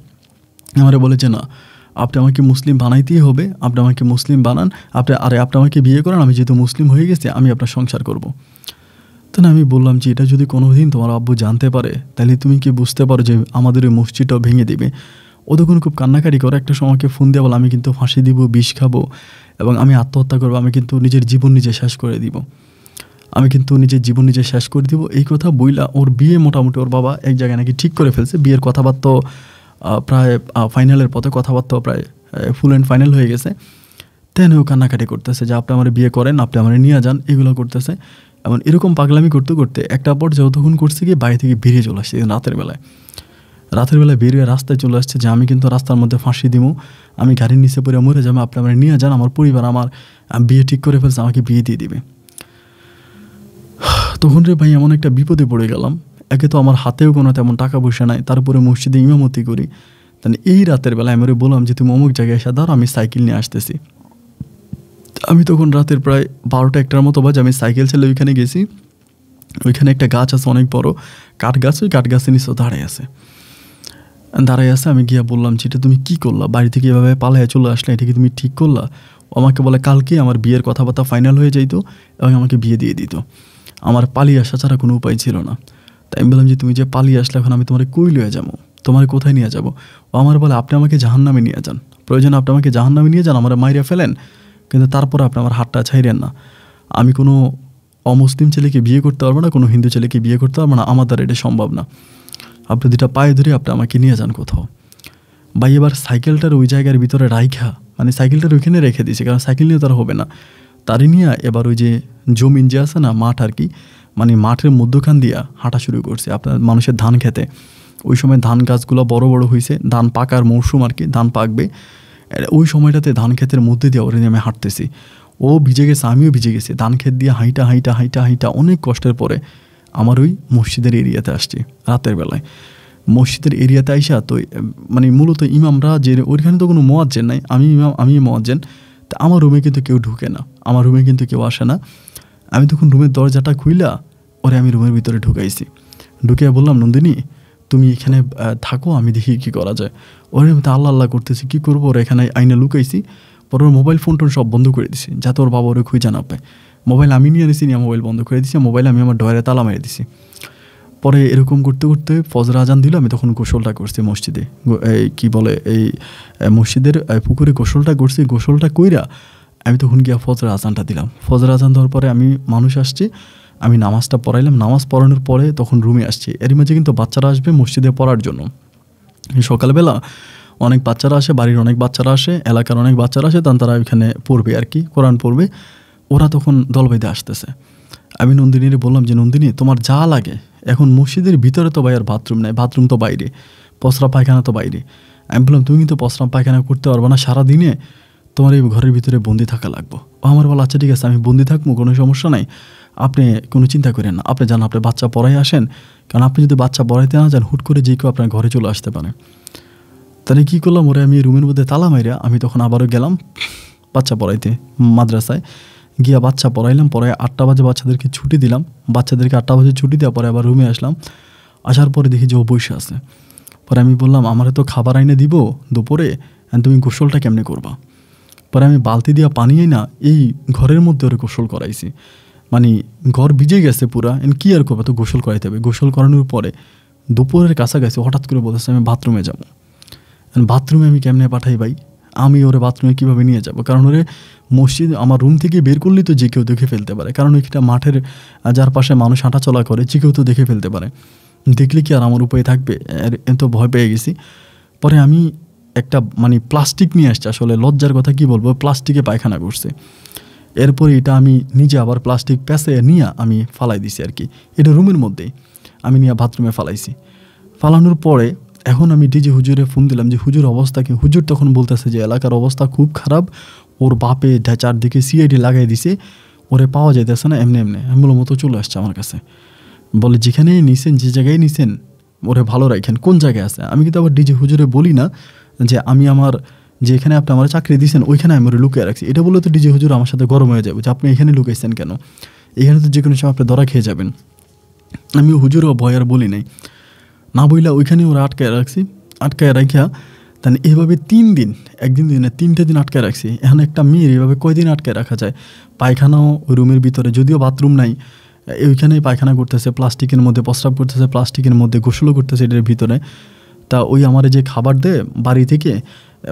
আমারে বলে যে না, আপনি আমাকে মুসলিম বানাইতেই হবে, আপনি আমাকে মুসলিম বানান, আপনি আমাকে বিয়ে করেন, আমি যেহেতু মুসলিম হয়ে গেছি আমি আপনার সংসার করব। তখন আমি বললাম যে এটা যদি কোনো দিন তোমার আব্বু জানতে পারে তাহলে তুমি কি বুঝতে পারো যে আমাদের ওই মসজিদটাও ভেঙে দেবে। ও তখন খুব কান্নাকাটি করে একটা সময়কে ফোন দিয়ে বলে আমি কিন্তু ফাঁসি দিব, বিষ খাবো এবং আমি আত্মহত্যা করবো, আমি কিন্তু নিজের জীবন নিজে শেষ করে দিব, আমি কিন্তু নিজের জীবন নিজে শেষ করে দিব। এই কথা বইলা ওর বিয়ে মোটামুটি ওর বাবা এক জায়গায় নাকি ঠিক করে ফেলছে, বিয়ের কথাবার্তা প্রায় ফাইনালের পথে, কথাবার্তা প্রায় ফুল অ্যান্ড ফাইনাল হয়ে গেছে। তেন ও কান্নাকাটি করতেছে যে আপনি আমার বিয়ে করেন, আপনি আমার নিয়ে যান, এগুলো করতেছে। এমন এরকম পাগলামি করতে করতে একটা পর্যায়ে তখন করছে কি বাড়ি থেকে বেরিয়ে চলে আসছে রাতের বেলায় বেরিয়ে রাস্তায় চলে আসছে যে আমি কিন্তু রাস্তার মধ্যে ফাঁসি দিব, আমি গাড়ির নিচে পড়ে মরে যাবো, আপনি আমার নিয়ে যান, আমার পরিবার আমার বিয়ে ঠিক করে ফেলছে, আমাকে বিয়ে দিয়ে দিবে। তখন রে ভাই এমন একটা বিপদে পড়ে গেলাম। একে তো আমার হাতেও কোনো তেমন টাকা পয়সা নাই, তারপরে মসজিদে ইমামতি করি। তাহলে এই রাতের বেলায় আমি বললাম যে তুমি অমুক জায়গায় এসে দাঁড়াও, আমি সাইকেল নিয়ে আসতেছি। আমি তখন রাতের প্রায় 12টা-1টার মতো বাজে, আমি সাইকেল ছেলে ওইখানে গেছি। ওইখানে একটা গাছ আছে অনেক বড় কাঠ গাছ, ওই কাঠ গাছের নিচেও দাঁড়ায় আছে। আমি গিয়া বললাম যে এটা তুমি কী করলা, বাড়ি থেকে এভাবে পালাইয়া চলে আসলে, এটা কি তুমি ঠিক করলা? আমাকে বলে কালকে আমার বিয়ের কথাবার্তা ফাইনাল হয়ে যাইতো এবং আমাকে বিয়ে দিয়ে দিত, আমার পালিয়ে আসা ছাড়া কোনো উপায় ছিল না। তাই আমি বললাম যে তুমি যে পালিয়ে আসলে এখন আমি তোমার কই লয়ে যাবো, তোমার কোথায় নিয়ে যাবো? ও আমার বলে আপনি আমাকে জাহান্নামে নিয়ে যান, প্রয়োজন আপনি আমাকে জাহান্নামে নিয়ে যান, আমার মাইরে ফেলেন, কিন্তু তারপর আপনি আমার হাতটা ছাইরেন না। আমি কোনো অমুসলিম ছেলেকে বিয়ে করতে পারবো না, কোনো হিন্দু ছেলেকে বিয়ে করতে পারবো না, আমার দ্বারা এটা সম্ভব না। আপনি দুটা পায়ে ধরে আপনি আমাকে নিয়ে যান কোথাও। ভাই এবার সাইকেলটার ওই জায়গার ভিতরে রাইখা, মানে সাইকেলটার ওইখানে রেখে দিয়েছে, কারণ সাইকেল নিয়ে তার হবে না, তারই নিয়ে এবার ওই যে জমিন যে আছে না, মাঠ আর কি, মানে মাঠের মধ্যখান দিয়া হাঁটা শুরু করছে আপনার মানুষের ধান খেতে। ওই সময় ধান গাছগুলো বড় বড় হয়েছে, ধান পাকার মৌসুম আর কি, ধান পাকবে, ওই সময়টাতে ধান ক্ষেতের মধ্যে দিয়ে ওরে আমি হাঁটতেছি। ও ভিজে গেছে, আমিও ভিজে গেছি, ধান ক্ষেত দিয়ে হাইটা অনেক কষ্টের পরে আমার ওই মসজিদের এরিয়াতে আসছি রাতের বেলায়। মসজিদের এরিয়াতে আইসা তো মানে মূলত ইমামরা যে ওইখানে তো কোনো মোয়াজ্জেন নাই, আমি মোয়াজ্জেন। তা আমার রুমে কিন্তু কেউ ঢুকে না, আমার রুমে কিন্তু কেউ আসে না। আমি তখন রুমের দরজাটা খুইলা ওরে আমি রুমের ভিতরে ঢুকাইছি। ঢুকে বললাম নন্দিনী তুমি এখানে থাকো, আমি দেখি কী করা যায়। ওরে আমি তো আল্লাহ করতেছি, কী করবো, ওরা এখানে আইনে লুকাইছি। পরে ওর মোবাইল ফোন টোন সব বন্ধ করে দিছি যাতে ওর বাবা ওরে খুঁজে না পায়। মোবাইল আমি নিয়ে নিয়েছি, নিয়ে মোবাইল বন্ধ করে দিছি, মোবাইল আমি আমার ডয়ারে তালা মেরে দিছি। পরে এরকম করতে করতে ফজর আজান দিল, আমি তখন গোসলটা করছি মসজিদে, এই কী বলে এই মসজিদের পুকুরে গোসলটা করছি। গোসলটা কইরা আমি তখন গিয়া ফজর আজানটা দিলাম। ফজর আজান দেওয়ার পরে আমি মানুষ আসছে, আমি নামাজটা পড়াইলাম। নামাজ পড়ানোর পরে তখন রুমে আসছি। এর মাঝে কিন্তু বাচ্চারা আসবে মসজিদে পড়ার জন্য। সকালবেলা অনেক বাচ্চারা আসে, বাড়ির অনেক বাচ্চারা আসে, এলাকার অনেক বাচ্চারা আসে, তখন তারা ওইখানে পড়বে আর কি, কোরআন পড়বে। ওরা তখন দল বেঁধে আসতেছে। আমি নন্দিনীরে বললাম যে নন্দিনী তোমার যা লাগে, এখন মসজিদের ভিতরে তো ভাই আর বাথরুম নেই, বাথরুম তো বাইরে, পসরা পায়খানা তো বাইরে। আমি বললাম তুমি কিন্তু পসরা পায়খানা করতে পারবো না, সারাদিনে তোমার এই ঘরের ভিতরে বন্দি থাকা লাগবো। ও আমার বলো আচ্ছা ঠিক আছে আমি বন্দি থাকবো, কোনো সমস্যা নাই, আপনি কোনো চিন্তা করেন না, আপনি জান আপনি বাচ্চা পড়াই আসেন, কারণ আপনি যদি বাচ্চা পড়াইতে না যান হুট করে যে কেউ আপনার ঘরে চলে আসতে পারে। তাহলে কী করলাম, ওরে আমি রুমের মধ্যে তালা মাইরা আমি তখন আবারও গেলাম বাচ্চা পড়াইতে মাদ্রাসায়। গিয়া বাচ্চা পড়াইলাম, পড়ায় 8টা বাজে বাচ্চাদেরকে ছুটি দিলাম, বাচ্চাদেরকে 8টা বাজে ছুটি দেওয়ার পরে আবার রুমে আসলাম। আসার পরে দেখি যে ও বসে আছে। পরে আমি বললাম আমার তো খাবার আইনে দিব দুপুরে, তুমি গোসলটা কেমনে করবা? পরে আমি বালতি দিয়া পানি না এই ঘরের মধ্যে ওরে গোসল করাইছি, মানে ঘর ভিজে গেছে পুরা, কী আর করবো, তো গোসল করাইতে হবে। গোসল করানোর পরে দুপুরের কাছাকাছি হঠাৎ করে বলতেছে আমি বাথরুমে যাবো। বাথরুমে আমি কেমনে পাঠাই ভাই, আমি ওরে বাথরুমে কীভাবে নিয়ে যাব? কারণ ওরে মসজিদ আমার রুম থেকে বের করলেই তো যে কেউ দেখে ফেলতে পারে, কারণ ওইটা মাঠের যার পাশে মানুষ হাঁটাচলা করে, যে কেউ তো দেখে ফেলতে পারে। দেখলে কি আর আমার উপায় থাকবে? এত ভয় পেয়ে গেছি। পরে আমি একটা মানে প্লাস্টিক নিয়ে আসছি, আসলে লজ্জার কথা কি বলবো, প্লাস্টিকে পায়খানা করছে। এরপরে এটা আমি নিজে আবার প্লাস্টিক প্যাঁচে নিয়ে আমি ফালাই দিছি আর কি, এটা রুমের মধ্যেই আমি নিয়ে বাথরুমে ফালাইছি। ফালানোর পরে এখন আমি ডিজি হুজুরে ফোন দিলাম যে হুজুর অবস্থা কি? হুজুর তখন বলতেছে যে এলাকার অবস্থা খুব খারাপ, ওর বাপে চারদিকে সিআইডি লাগাই দিছে, ওরে পাওয়া যাইতেছে না, এমনি অ্যাম্বুলের মতো চলে আসছে আমার কাছে। বলে যেখানেই নিছেন, যে জায়গায় নিছেন ওরে ভালো রাখেন, কোন জায়গায় আছে? আমি কিন্তু আবার ডিজি হুজুরে বলি না যে আমি আমার যেখানে আপনি আমার চাকরি দিয়েছেন ওইখানে আমি ওরে লুকিয়ে রাখছি। এটা বলে তো ডিজি হুজুর আমার সাথে গরম হয়ে যাবে যে আপনি এখানে লুকাইছেন কেন, এখানে তো যে কোনো সময় আপনি ধরা খেয়ে যাবেন। আমি হুজুরও ভয় আর বলি নাই, না বইলা ওইখানে ওরা আটকায় রাখছি। আটকায় রাখিয়া তাহলে এভাবে 3 দিন, একদিন দিন না 3টে দিন আটকে রাখছি। এখন একটা মেয়ের এভাবে কয়দিন আটকে রাখা যায়? পায়খানাও রুমের ভিতরে, যদিও বাথরুম নাই, ওইখানেই পায়খানা করতেছে, প্লাস্টিকের মধ্যে প্রস্রাব করতেছে, প্লাস্টিকের মধ্যে গোসলও করতেছে এটার ভিতরে। তা ওই আমার যে খাবার দেয় বাড়ি থেকে,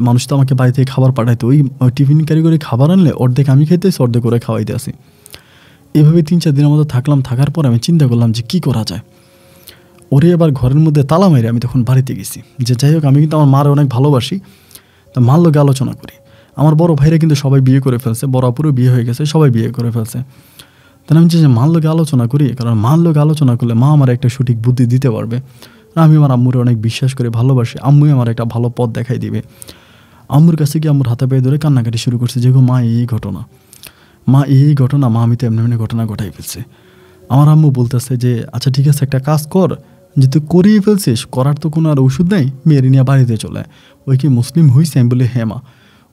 মানুষ তো আমাকে বাড়ি থেকে খাবার পাঠাইতো, ওই টিফিন ক্যারি করে খাবার আনলে অর্ধেক আমি খেতেছি, অর্ধেক করে খাওয়াইতে আসি। এভাবে 3-4 দিনের মতো থাকলাম। থাকার পর আমি চিন্তা করলাম যে কী করা যায়। ওরে এবার ঘরের মধ্যে তালা মেরে আমি তখন বাড়িতে গেছি, যে যাই হোক আমি কিন্তু আমার মারে অনেক ভালোবাসি, তা মার লোকে আলোচনা করি। আমার বড় ভাইরা কিন্তু সবাই বিয়ে করে ফেলছে, বড় আপুরও বিয়ে হয়ে গেছে, সবাই বিয়ে করে ফেলছে। তাহলে আমি যে মার লোকে আলোচনা করি, কারণ মার লোকে আলোচনা করলে মা আমার একটা সঠিক বুদ্ধি দিতে পারবে। আমি আমার আম্মুরে অনেক বিশ্বাস করে ভালোবাসি, আম্মুই আমার একটা ভালো পথ দেখাই দিবে। আম্মুর কাছে গিয়ে আম্মুর হাতে পেয়ে ধরে কান্নাকাটি শুরু করছে, যে মা এই ঘটনা, মা এই ঘটনা, মা আমি তো এমনি এমনি ঘটনা ঘটাই ফেলছে। আমার আম্মু বলতেছে যে আচ্ছা ঠিক আছে, একটা কাজ কর, যে তুই করিয়ে ফেলছিস, করার তো কোনো আর ওষুধ নেই, মেয়ের নিয়ে বাড়িতে চলে। ওই কি মুসলিম হইছে? আমি বলি হ্যাঁ মা,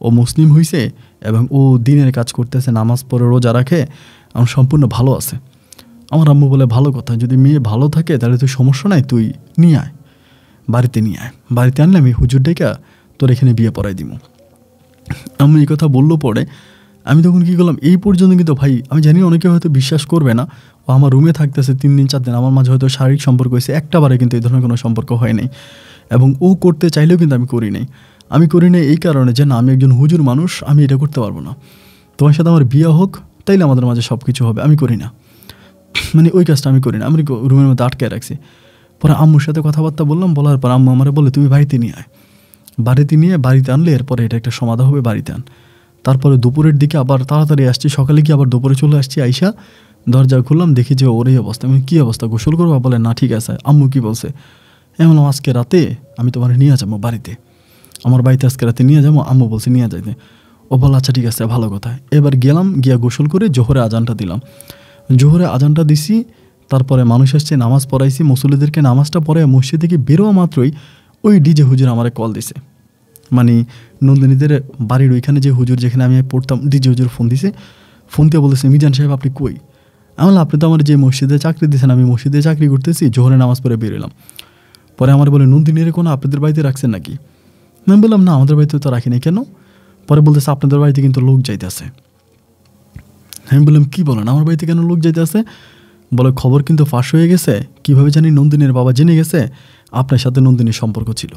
ও মুসলিম হইছে এবং ও দিনের কাজ করতেছে, নামাজ পড়ে রোজা রাখে, আমার সম্পূর্ণ ভালো আছে। আমার আম্মু বলে ভালো কথা, যদি মেয়ে ভালো থাকে তাহলে তুই সমস্যা নাই, তুই নিয়ে আয়, বাড়িতে নিয়ে আয়, বাড়িতে আনলে আমি হুজুর ডেকে তোর এখানে বিয়ে পড়াই দিব। আমি এই কথা বললো পরে আমি তখন কী করলাম, এই পর্যন্ত কিন্তু ভাই আমি জানি অনেকে হয়তো বিশ্বাস করবে না, ও আমার রুমে থাকতেছে 3 দিন 4 দিন, আমার মাঝে হয়তো শারীরিক সম্পর্ক হয়েছে, একটা বারে কিন্তু এই ধরনের কোনো সম্পর্ক হয় নাই, এবং ও করতে চাইলেও কিন্তু আমি করি নাই। আমি করি নাই এই কারণে যে না, আমি একজন হুজুর মানুষ, আমি এটা করতে পারবো না, তোমার সাথে আমার বিয়ে হোক তাইলে আমাদের মাঝে সব কিছু হবে, আমি করি না, মানে ওই কাজটা আমি করি না, আমি রুমের মধ্যে আটকে রাখছি। পরে আম্মুর সাথে কথাবার্তা বললাম, বলার পর আম্মু আমার বলে তুমি বাড়িতে নিয়ে আয়, বাড়িতে আনলে এরপরে এটা একটা সমাধান হবে, বাড়িতে আন। তারপরে দুপুরের দিকে আবার তাড়াতাড়ি আসছি, সকালে গিয়ে আবার দুপুরে চলে আসছি, আইসা দরজা খুললাম, দেখি যে ওর এই অবস্থা। আমি কী অবস্থা, গোসল করবো? বলে না ঠিক আছে। আম্মু কি বলছে? আমি বললাম আজকে রাতে আমি তোমার নিয়ে যাবো বাড়িতে, আমার বাড়িতে আজকে রাতে নিয়ে যাবো। আম্মু বলছে নিয়ে যাইতে। ও বল আচ্ছা ঠিক আছে, ভালো কথা। এবার গেলাম, গিয়া গোসল করে জোহরে আজানটা দিলাম। জোহরে আজানটা দিছি, তারপরে মানুষ আসছে, নামাজ পড়াইছি, মুসল্লিদেরকে নামাজটা পড়ে মসজিদ থেকে বেরোয়া মাত্রই ওই ডিজে হুজুর আমারে কল দিছে, মানে নন্দিনীদের বাড়ির ওইখানে যে হুজুর যেখানে আমি পড়তাম, ডিজে হুজুর ফোন দিছে। ফোন দিয়ে বলেছে মিজান সাহেব আপনি কই? আমি বললাম আপনি তো আমার যে মসজিদে চাকরি দিয়েছেন, আমি মসজিদে চাকরি করতেছি, জোহরে নামাজ পড়ে বেরোলাম। পরে আমার বলে নন্দিনীর কোনো আপনাদের বাড়িতে রাখছেন নাকি? আমি বললাম না, আমাদের বাড়িতে তো রাখিনি। কেন? পরে বলতেছে আপনাদের বাড়িতে কিন্তু লোক যাইতেছে। আমি বললাম কী বলেন, আমার বাড়িতে কেন লোক যাইতেছে? বলে খবর কিন্তু ফাঁস হয়ে গেছে, কীভাবে জানি নন্দিনীর বাবা জেনে গেছে আপনার সাথে নন্দিনীর সম্পর্ক ছিল।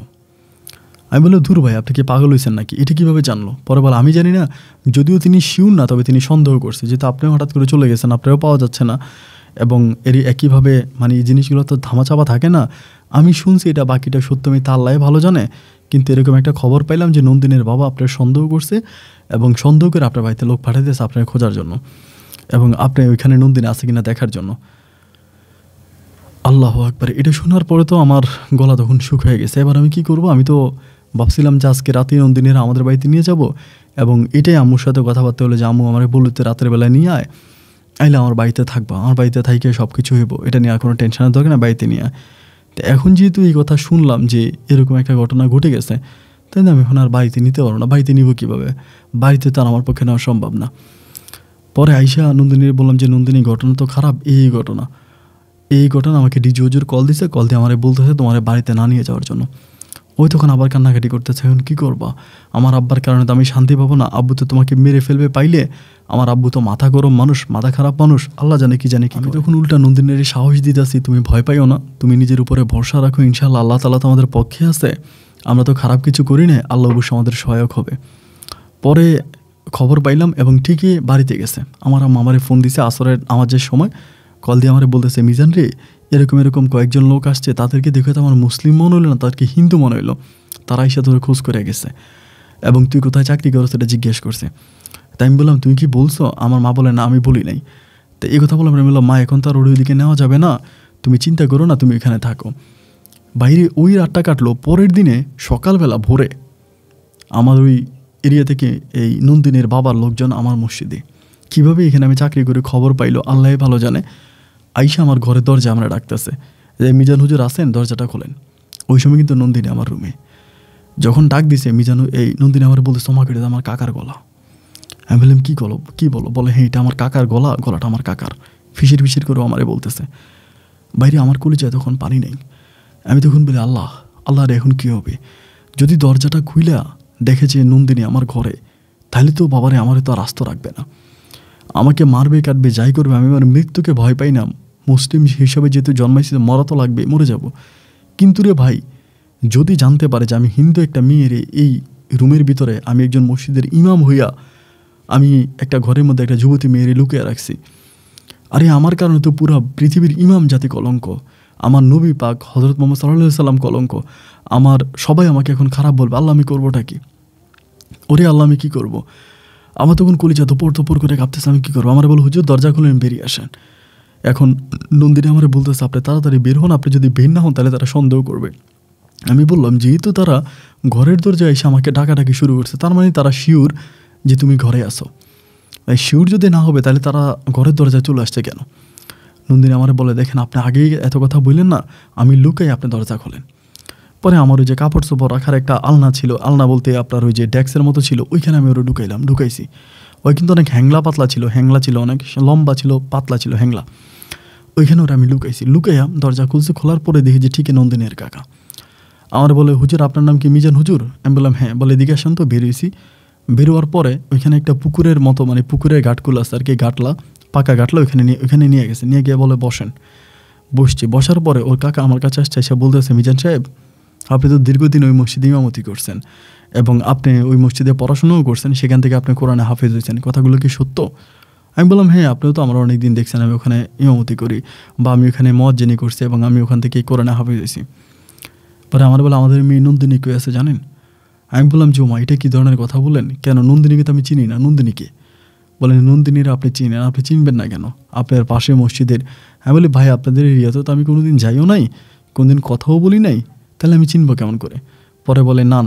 আমি বললাম ধুর ভাই, আপনি কি পাগল হয়েছেন নাকি, এটা কীভাবে জানলো? পরে বলে আমি জানি না, যদিও তিনি শিওর না, তবে তিনি সন্দেহ করছে, যেহেতু আপনিও হঠাৎ করে চলে গেছেন, আপনারও পাওয়া যাচ্ছে না, এবং এরই একইভাবে মানে এই জিনিসগুলো তো ধামাচাপা থাকে না। আমি শুনছি এটা, বাকিটা সত্য আমি তা আল্লাহ ভালো জানে, কিন্তু এরকম একটা খবর পাইলাম যে নন্দিনীর বাবা আপনার সন্দেহ করছে, এবং সন্দেহ করে আপনার বাড়িতে লোক পাঠাইতেছে আপনার খোঁজার জন্য, এবং আপনি ওইখানে নন্দিনী আছে কিনা দেখার জন্য। আল্লাহ আকবার। এটা শোনার পরে তো আমার গলা তখন শুকিয়ে গেছে। এবার আমি কি করব? আমি তো ভাবছিলাম যে আজকে রাতে নন্দিনীরা আমাদের বাড়িতে নিয়ে যাব, এবং এটাই আম্মুর সাথে কথাবার্তা হলো যে আম্মু আমার বলতে রাতের বেলায় নিয়ে আয়, আইলে আমার বাড়িতে থাকবা, আমার বাড়িতে থাইকে সব কিছু হইব, এটা নিয়ে আর কোনো টেনশনের দরকার না, বাড়িতে নিয়ে আয়। তো এখন যেহেতু এই কথা শুনলাম যে এরকম একটা ঘটনা ঘটে গেছে, তাই না, আমি এখন আর বাড়িতে নিতে পারবো না। বাড়িতে নিব কীভাবে? বাড়িতে তো আর আমার পক্ষে নেওয়া সম্ভব না। পরে আইসা নন্দিনীর বললাম যে নন্দিনী ঘটনা তো খারাপ, এই ঘটনা আমাকে ডিজি হুজুর কল দিছে, কল দিয়ে আমার বলতেছে তোমার বাড়িতে না নিয়ে যাওয়ার জন্য। ওই তখন আবার কান্নাকাটি করতেছে, এখন কী করবা? আমার আব্বার কারণে তো আমি শান্তি পাবো না, আব্বু তো তোমাকে মেরে ফেলবে পাইলে, আমার আব্বু তো মাথা গরম মানুষ, মাথা খারাপ মানুষ, আল্লাহ জানে কি জানে কি। আমি তখন উল্টা নন্দিনীর সাহস দিতেছি, তুমি ভয় পাইও না, তুমি নিজের উপরে ভরসা রাখো, ইনশাআল্লাহ আল্লাহ তাআলা তো আমাদের পক্ষে আছে, আমরা তো খারাপ কিছু করি না, আল্লাহ অবশ্যই আমাদের সহায়ক হবে। পরে খবর পাইলাম এবং ঠিকই বাড়িতে গেছে। আমার মামারে ফোন দিছে আসরের নামাজের সময়, কল দিয়ে আমারে বলতেছে মিজান রে, এরকম কয়েকজন লোক আসছে, তাদেরকে দেখে তো আমার মুসলিম মনে হইলো না, তাদেরকে হিন্দু মনে হইলো, তারা এসে ধরে খোঁজ করে গেছে, এবং তুই কোথায় চাকরি করো সেটা জিজ্ঞেস করছে। তাই আমি বললাম তুমি কি বলছো? আমার মা বলে না আমি বলি নাই। তো এই কথা বললাম, আমি বললাম মা এখন তো আর ওইদিকে নেওয়া যাবে না, তুমি চিন্তা করো না, তুমি এখানে থাকো। বাইরে ওই রাতটা কাটলো। পরের দিনে সকালবেলা ভোরে আমার ওই এরিয়া থেকে এই নন্দিনীর বাবার লোকজন আমার মসজিদে, কীভাবে এখানে আমি চাকরি করে খবর পাইলো আল্লাহ ভালো জানে, আইসা আমার ঘরের দরজা আমরা ডাকতেছে যে মিজান হুজুর আসেন, দরজাটা খোলেন। ওই সময় কিন্তু নন্দিনী আমার রুমে। যখন ডাক দিছে এই নন্দিনী আমার বলতে তোমাকে এটা আমার কাকার গলা। আমি বললাম কী বলো? বলে হ্যাঁ এটা আমার কাকার গলা, গলাটা আমার কাকার। ফিসির করেও আমারে বলতেছে। বাইরে আমার কলিজায় তখন পানি নেই। আমি তখন বলি আল্লাহ রে এখন কী হবে? যদি দরজাটা খুইলা দেখে যে নন্দিনী আমার ঘরে, তাহলে তো বাবারে আমারে তো আর আস্ত রাখবে না, আমাকে মারবে কাটবে যাই করবে। আমি আমার মৃত্যুকে ভয় পাই না, মুসলিম হিসাবে যেহেতু জন্মাইছি মরা তো লাগবে, মরে যাব। কিন্তু রে ভাই, যদি জানতে পারে যে আমি হিন্দু একটা মেয়ের এই রুমের ভিতরে আমি একজন মসজিদের ইমাম হইয়া আমি একটা ঘরের মধ্যে একটা যুবতী মেয়েরে লুকিয়ে রাখছি, আরে আমার কারণে তো পুরো পৃথিবীর ইমাম জাতি কলঙ্ক, আমার নবী পাক হজরত মোহাম্মদ সাল্লাল্লাহু আলাইহি সাল্লাম কলঙ্ক, আমার সবাই আমাকে এখন খারাপ বলবে। আল্লাহ আমি করবোটা কি? ওরে আল্লাহ আমি কী করবো? আমার তখন কলিজা তোপর করে কাঁপতেছে, আমি কী করবো? আমার বলো হুজুর দরজা খুলে বেরিয়ে আসেন। এখন নন্দিনী আমার বলতেছে আপনি তাড়াতাড়ি বের হন, আপনি যদি বের না হন তাহলে তারা সন্দেহ করবে। আমি বললাম যেহেতু তারা ঘরের দরজায় এসে আমাকে ডাকাডাকি শুরু করছে, তার মানে তারা শিওর যে তুমি ঘরে আসো। শিওর যদি না হবে তাহলে তারা ঘরের দরজায় চলে আসছে কেন? নন্দিনী আমার বলে দেখেন আপনি আগেই এত কথা বললেন না, আমি লুকাই আপনি দরজা খোলেন। পরে আমার ওই যে কাপড় চোপড় রাখার একটা আলনা ছিল, আলনা বলতে আপনার ওই যে ডেস্কের মতো ছিল, ওইখানে আমি ওরা ঢুকাইছি। ওই কিন্তু অনেক হ্যাংলা পাতলা ছিল, হ্যাংলা ছিল অনেক লম্বা ছিল, পাতলা ছিল হ্যাংলা, ওইখানে ওরা আমি লুকাইয়া দরজা খুলছে। খোলার পরে দেখি যে ঠিকই নন্দিনীর কাকা। আমার বলে হুজুর আপনার নাম কি মিজান হুজুর? আমি বললাম হ্যাঁ। বলে এদিকে আসেন তো। বেরিয়েছি, বেরোয়ার পরে ওইখানে একটা পুকুরের মতো মানে পুকুরের ঘাটগুলো আছে আর কি, গাটলা পাকা গাটলা, ওইখানে নিয়ে গেছে। নিয়ে গিয়ে বলে বসেন। বসছি। বসার পরে ওর কাকা আমার কাছে আসছে, এসে বলতেছে মিজান সাহেব আপনি তো দীর্ঘদিন ওই মসজিদে ইমামতি করছেন এবং আপনি ওই মসজিদে পড়াশোনাও করছেন, সেখান থেকে আপনি কোরআনে হাফেজ হয়েছেন, কথাগুলো কি সত্য? আমি বললাম হ্যাঁ, আপনিও তো আমরা অনেক দিন দেখছেন আমি ওখানে ইমামতি করি বা আমি ওখানে মুয়াজ্জিনি করছি এবং আমি ওখান থেকে কোরআনে হাফেজ হয়েছি। পরে আমার বলে আমাদের মেয়ে নন্দিনী কই আছে জানেন? আমি বললাম যে মা এটা কী ধরনের কথা বলেন? কেন নন্দিনীকে তো আমি চিনি না। নন্দিনীকে? বলেন নন্দিনীরা আপনি চিনেন, আপনি চিনবেন না কেন? আপনার পাশে মসজিদের। আমি বলি ভাই আপনাদের এরিয়াতে তো আমি কোনোদিন যাইও নাই, কোনোদিন কথাও বলি নাই, তাহলে আমি চিনবো কেমন করে? পরে বলে না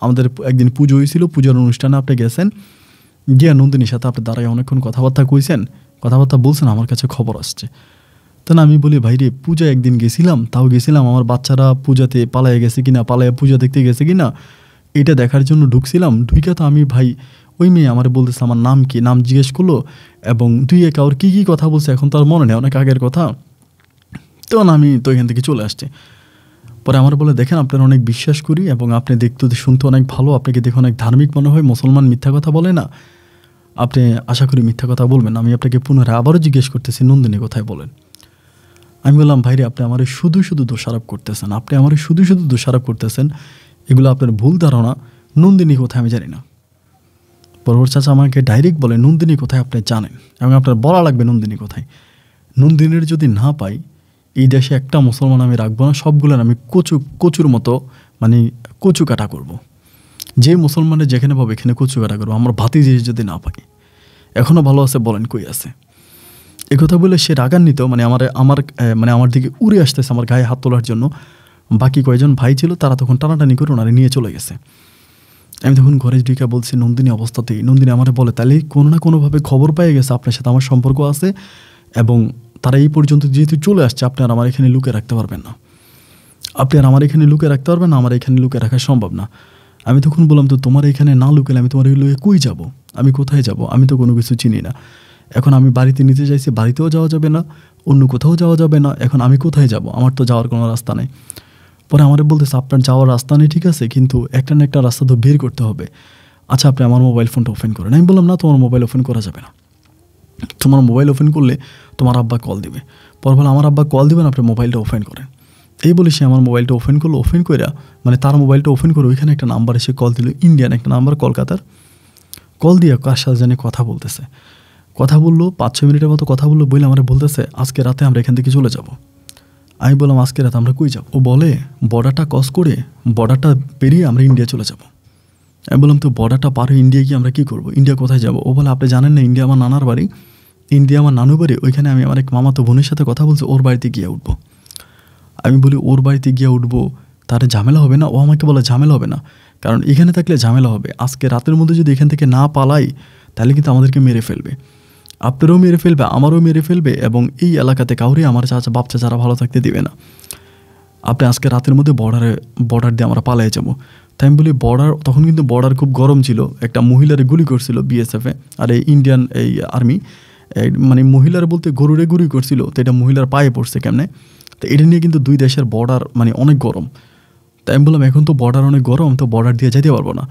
আমাদের একদিন পুজো হয়েছিল, পুজোর অনুষ্ঠানে আপনি গেছেন, গিয়া নন্দিনীর সাথে আপনি দাঁড়ায় অনেকক্ষণ কথাবার্তা কইছেন, কথাবার্তা বলছেন, আমার কাছে খবর আসছে। তা আমি বলি ভাই রে পূজা একদিন গেছিলাম, তাও গেছিলাম আমার বাচ্চারা পূজাতে পালায়ে গেছে কিনা, পালায়ে পূজা দেখতে গেছে কিনা এটা দেখার জন্য ঢুকছিলাম। ঢুইকা তো আমি ভাই ওই মেয়ে আমার বলতেছে আমার নাম কি, নাম জিজ্ঞেস করলো এবং দুই একে ওর কী কী কথা বলছে এখন তো আর মনে নেই, অনেক আগের কথা। তখন আমি তো এখান থেকে চলে আসছি। পরে আমার বলে দেখেন আপনার অনেক বিশ্বাস করি এবং আপনি দেখতে শুনতে অনেক ভালো, আপনাকে দেখে অনেক ধার্মিক মনে হয়, মুসলমান মিথ্যা কথা বলে না, আপনি আশা করি মিথ্যা কথা বলবেন। আমি আপনাকে পুনরায় আবারও জিজ্ঞেস করতেছি নন্দিনী কোথায় বলেন। আমি বললাম ভাইরে আপনি আমার শুধু দোষারোপ করতেছেন, আপনি আমার শুধু দোষারোপ করতেছেন, এগুলো আপনার ভুল ধারণা। নন্দিনী কোথায় আমি জানি না। পরবর চাচা আমাকে ডাইরেক্ট বলে নন্দিনী কোথায় আপনি জানেন এবং আপনার বলা লাগবে নন্দিনী কোথায়। নন্দিনীর যদি না পাই এই দেশে একটা মুসলমান আমি রাখবো না, সবগুলোর আমি কচুর মতো মানে কচু কাটা করবো। যে মুসলমানের যেখানে পাবো এখানে কচু কাটা করবো, আমার ভাতিজি যদি না পাই। এখনও ভালো আছে বলেন কই আছে? একথা বলে সে রাগান্বিত মানে আমার দিকে উড়ে আসতেছে আমার গায়ে হাত তোলার জন্য। বাকি কয়েকজন ভাই ছিল তারা তখন টানাটানি করে ওনারে নিয়ে চলে গেছে। আমি তখন ঘরে ঢুকে বলছি নন্দিনী অবস্থাতেই। নন্দিনী আমার বলে তাহলে কোনো না কোনোভাবে খবর পেয়ে গেছে আপনার সাথে আমার সম্পর্ক আছে এবং তারা এই পর্যন্ত যেহেতু চলে আসছে আপনি আর আমার এখানে লুকে রাখতে পারবেন না, আপনি আর আমার এখানে লুকে রাখতে পারবেন না, আমার এখানে লুকে রাখা সম্ভব না। আমি তখন বললাম তো তোমার এখানে না লুকেলে আমি তোমার লুকে কই যাব? আমি কোথায় যাব? আমি তো কোনো কিছু চিনি না। এখন আমি বাড়িতে নিতে চাইছি, বাড়িতেও যাওয়া যাবে না, অন্য কোথাও যাওয়া যাবে না। এখন আমি কোথায় যাব? আমার তো যাওয়ার কোনো রাস্তা নেই। পরে আমার বলতেছে আপনার যাওয়ার রাস্তা নেই ঠিক আছে, কিন্তু একটা না একটা রাস্তা তো বের করতে হবে। আচ্ছা আপনি আমার মোবাইল ফোনটা ওপেন করেন। আমি বললাম না তোমার মোবাইল ওপেন করা যাবে না, তোমার মোবাইল ওপেন করলে তোমার আব্বা কল দিবে। পরে বলে আমার আব্বা কল দিবেন, আপনি মোবাইলটা ওপেন করেন। এই বলে সে আমার মোবাইলটা ওপেন করলো। ওপেন করে মানে তার মোবাইলটা ওপেন করে ওইখানে একটা নাম্বার এসে কল দিল, ইন্ডিয়ান একটা নাম্বার, কলকাতার। কল দিয়ে কার সাথে জানি কথা বলতেছে, কথা বললো 5-6 মিনিটের মতো কথা বললো। বলে আমার বলতেছে আজকে রাতে আমরা এখান থেকে চলে যাব। আমি বললাম আজকে রাতে আমরা কই যাব? ও বলে বর্ডারটা ক্রস করে বর্ডারটা পেরিয়ে আমরা ইন্ডিয়া চলে যাব। আমি বললাম তো বর্ডারটা পার হয়ে ইন্ডিয়া গিয়ে আমরা কী করবো? ইন্ডিয়া কোথায় যাব? ও বলে আপনি জানেন না ইন্ডিয়া আমার নানার বাড়ি, ইন্ডিয়া আমার নানু বাড়ি, ওইখানে আমি আমার এক মামাতো বোনের সাথে কথা বলছি, ওর বাড়িতে গিয়ে উঠবো। আমি বলি ওর বাড়িতে গিয়ে উঠবো তার ঝামেলা হবে না? ও আমাকে বলে ঝামেলা হবে না, কারণ এখানে থাকলে ঝামেলা হবে। আজকে রাতের মধ্যে যদি এখান থেকে না পালাই তাহলে কিন্তু আমাদেরকে মেরে ফেলবে, আপনারও মেরে ফেলবে, আমারও মেরে ফেলবে এবং এই এলাকাতে কাউরে আমার বাপ চাচারা ভালো থাকতে দিবে না। আপনি আজকে রাতের মধ্যে বর্ডার দিয়ে আমরা পালাই যাবো। তাই আমি বলি তখন কিন্তু বর্ডার খুব গরম ছিল, একটা মহিলারে গুলি করছিল বিএসএফে আর এই ইন্ডিয়ান এই আর্মি, মানে মহিলার বলতে গরুরে গুলি করছিল, তো এটা মহিলার পায়ে পড়ছে কেমনে। তো এটা নিয়ে কিন্তু দুই দেশের বর্ডার মানে অনেক গরম। তাই আমি বললাম এখন তো বর্ডার অনেক গরম, তো বর্ডার দিয়ে যেতে পারবো না।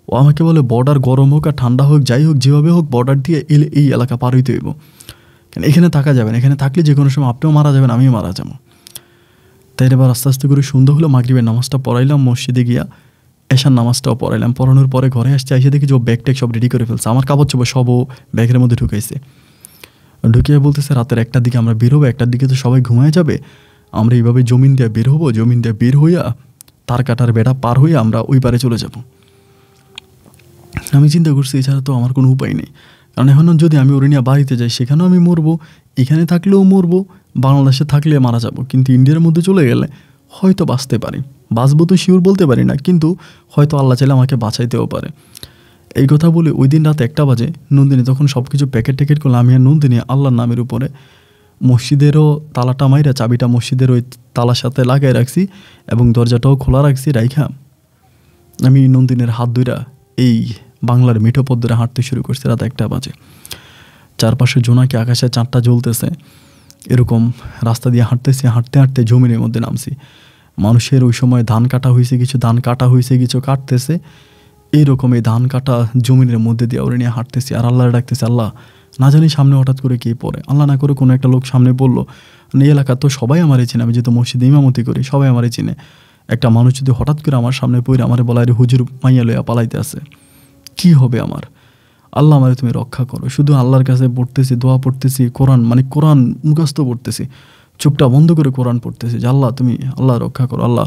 ও আমাকে বলে বর্ডার গরম হোক আর ঠান্ডা হোক যাই হোক যেভাবে হোক বর্ডার দিয়ে এই এলাকা পার হইতে হইব, কারণ এখানে থাকা যাবে না, এখানে থাকলে যে কোনো সময় আপনিও মারা যাবেন আমিও মারা যাবো। তাই এবার আস্তে আস্তে করে সুন্দর হলো, মাগরিবের নামাজটা পড়াইলাম, মসজিদে গিয়া এশার নামাজটাও পড়াইলাম। পড়ানোর পরে ঘরে আসতে এসে দেখি যে ও ব্যাগ ট্যাগ সব রেডি করে ফেলছে, আমার কাপড় চোপড় সবও ব্যাগের মধ্যে ঢুকাইছে। ঢুকিয়ে বলতেছে রাতের 1টার দিকে আমরা বের হবো, 1টার দিকে তো সবাই ঘুমায় যাবে, আমরা এইভাবে জমিন দিয়ে বের হবো, জমিন দিয়ে বের হইয়া তার কাটার বেড়া পার হইয়া আমরা ওই পারে চলে যাব। আমি চিন্তা করছি এছাড়া তো আমার কোনো উপায় নেই, কারণ এখন যদি আমি ওরে নিয়ে বাড়িতে যাই সেখানেও আমি মরবো, এখানে থাকলেও মরবো, বাংলাদেশে থাকলে মারা যাব, কিন্তু ইন্ডিয়ার মধ্যে চলে গেলে হয়তো বাঁচতে পারি, বাঁচবো তো শিওর বলতে পারি না, কিন্তু হয়তো আল্লাহ চাইলে আমাকে বাঁচাইতেও পারে। এই কথা বলে ওই দিন রাত 1টা বাজে নন্দিনী তখন সব কিছু প্যাকেট ট্যাকেট করলে, আমি আর নন্দিনী আল্লাহর নামের উপরে মসজিদেরও তালাটা মাইরা চাবিটা মসজিদের ওই তালার সাথে লাগাই রাখছি এবং দরজাটাও খোলা রাখছি রাইখা আমি নন্দিনীর হাত ধইরা এই বাংলার মিঠো পথ ধরে হাঁটতে শুরু করছি। রাত 1টা বাজে, চারপাশে জোনাকি, আকাশে চাঁদটা জ্বলতেছে, এরকম রাস্তা দিয়ে হাঁটতেছি, হাঁটতে হাঁটতে জমিনের মধ্যে নামছি। মানুষের ওই সময় ধান কাটা হয়েছে, কিছু ধান কাটা হয়েছে, কিছু কাটতেছে, এইরকম এই ধান কাটা জমিনের মধ্যে দিয়ে ওরে নিয়ে হাঁটতেছি আর আল্লাহ ডাকতেছি, আল্লাহ না জানি সামনে হঠাৎ করে কে পড়ে, আল্লাহ না করে কোনো একটা লোক সামনে বললো, এই এলাকা তো সবাই আমারই চিনে, আমি যেহেতু মসজিদে ইমামতি করি সবাই আমারই চিনে, একটা মানুষ যদি হঠাৎ করে আমার সামনে পড়ে আমার বলা রে হুজুর মাইয়া লইয়া পালাইতে আছে, কি হবে আমার, আল্লাহ আমারে তুমি রক্ষা করো। শুধু আল্লাহর কাছে পড়তেছি, দোয়া পড়তেছি, কোরআন মানে কোরআন মুখস্থ পড়তেছি, চোখটা বন্ধ করে কোরআন পড়তেছি যে আল্লাহ তুমি আল্লাহ রক্ষা করো, আল্লাহ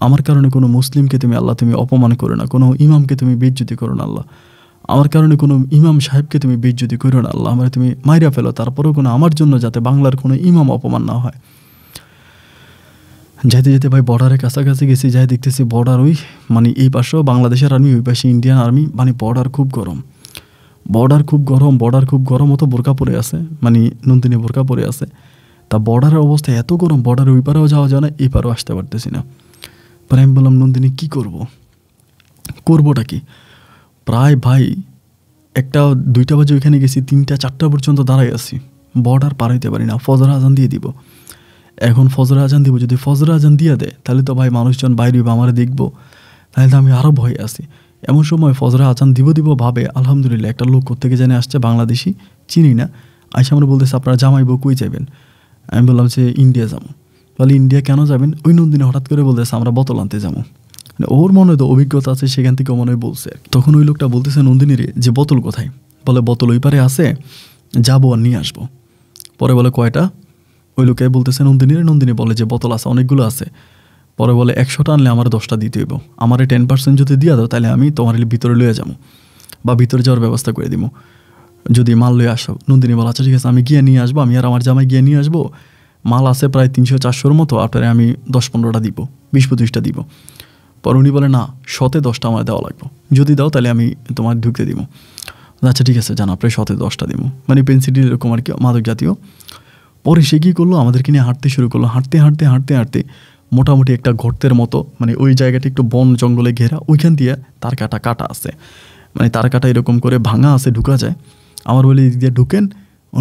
আমার কারণে কোনো মুসলিমকে তুমি আল্লাহ তুমি অপমান করো না, কোনো ইমামকে তুমি বেইজ্জতি করো না আল্লাহ, আমার কারণে কোনো ইমাম সাহেবকে তুমি বেইজ্জতি করো না আল্লাহ, আমার তুমি মাইরা ফেলো, তারপরেও কোনো আমার জন্য যাতে বাংলার কোনো ইমাম অপমান না হয়। যাইতে যেতে ভাই বর্ডারের কাছাকাছি গেছি, যাই দেখতেছি বর্ডার ওই মানে এই পাশেও বাংলাদেশের আর্মি, ওই পাশে ইন্ডিয়ান আর্মি, মানে বর্ডার খুব গরম, বর্ডার খুব গরম, বর্ডার খুব গরম, মতো বোরকা পরে আছে, মানে নন্দিনী বোরকা পরে আছে, তা বর্ডারের অবস্থা এত গরম, বর্ডারের ওই পারেও যাওয়া যায় না, এই পারেও আসতে পারতেছি না। পরে আমি বললাম নন্দিনী কী করবোটা কি, প্রায় ভাই 1টা 2টা বাজে ওইখানে গেছি, 3টা 4টা পর্যন্ত দাঁড়াই আছি, বর্ডার পার হইতে পারি না। ফজর আজান দিয়ে দিব, এখন ফজর আজান দিব, যদি ফজর আজান দিয়ে দেয় তাহলে তো ভাই মানুষজন বাইরে আমার দেখবো, তাহলে তো আমি আরও ভয়ে আছি। এমন সময় ফজরে আজান দিব ভাবে আলহামদুলিল্লাহ একটা লোক কোত্থেকে জানে আসছে, বাংলাদেশি, চিনি না, আইসা আমরা বলতেছে আপনারা জামাইবো কই যাবেন, আমি বললাম যে ইন্ডিয়া যাবো। বলে ইন্ডিয়া কেন যাবেন, ওই নন্দিনী হঠাৎ করে বলতেছে আমরা বোতল আনতে যাবো, ওর মনে তো অভিজ্ঞতা আছে সেখান থেকে মনে হয় বলছে। তখন ওই লোকটা বলতেছে নন্দিনীর যে বোতল কোথায়, বলে বোতল ওই পারে আছে, যাবো আর নিয়ে আসবো। পরে বলে কয়টা, ওই লোকে বলতেছে নন্দিনী বলে যে বোতল আছে, অনেকগুলো আছে। পরে বলে 100টা আনলে আমার 10টা দিতে হইব, আমার 10% যদি দিয়ে দাও তাহলে আমি তোমার ভিতরে লইয়া যাবো বা ভিতরে যাওয়ার ব্যবস্থা করে দিব, যদি মাল লইয়া আসো। নন্দিনী বলে আচ্ছা ঠিক আছে, আমি গিয়ে নিয়ে আসবো, আমি আর আমার জামাই গিয়ে নিয়ে আসবো, মাল আছে প্রায় 300-400-র মতো, আপনারে আমি 10-15টা দিব, 20-25টা দিব। পরে উনি বলে না, 10টা আমার দেওয়া লাগবে, যদি দাও তাহলে আমি তোমার ঢুকতে দিব। আচ্ছা ঠিক আছে জান, আপনার 10টা দিব, মানে পেন্সিল এরকম আর কি, মাদক জাতীয়। পরে সে কী করলো, আমাদেরকে নিয়ে হাঁটতে শুরু করলো, হাঁটতে মোটামুটি একটা গর্তের মতো, মানে ওই জায়গাটা একটু বন জঙ্গলে ঘেরা, ওইখান দিয়ে তার কাটা আছে, মানে তার কাটা এরকম করে ভাঙা আছে, ঢুকা যায়। আমার বলে এদিক দিয়ে ঢুকেন,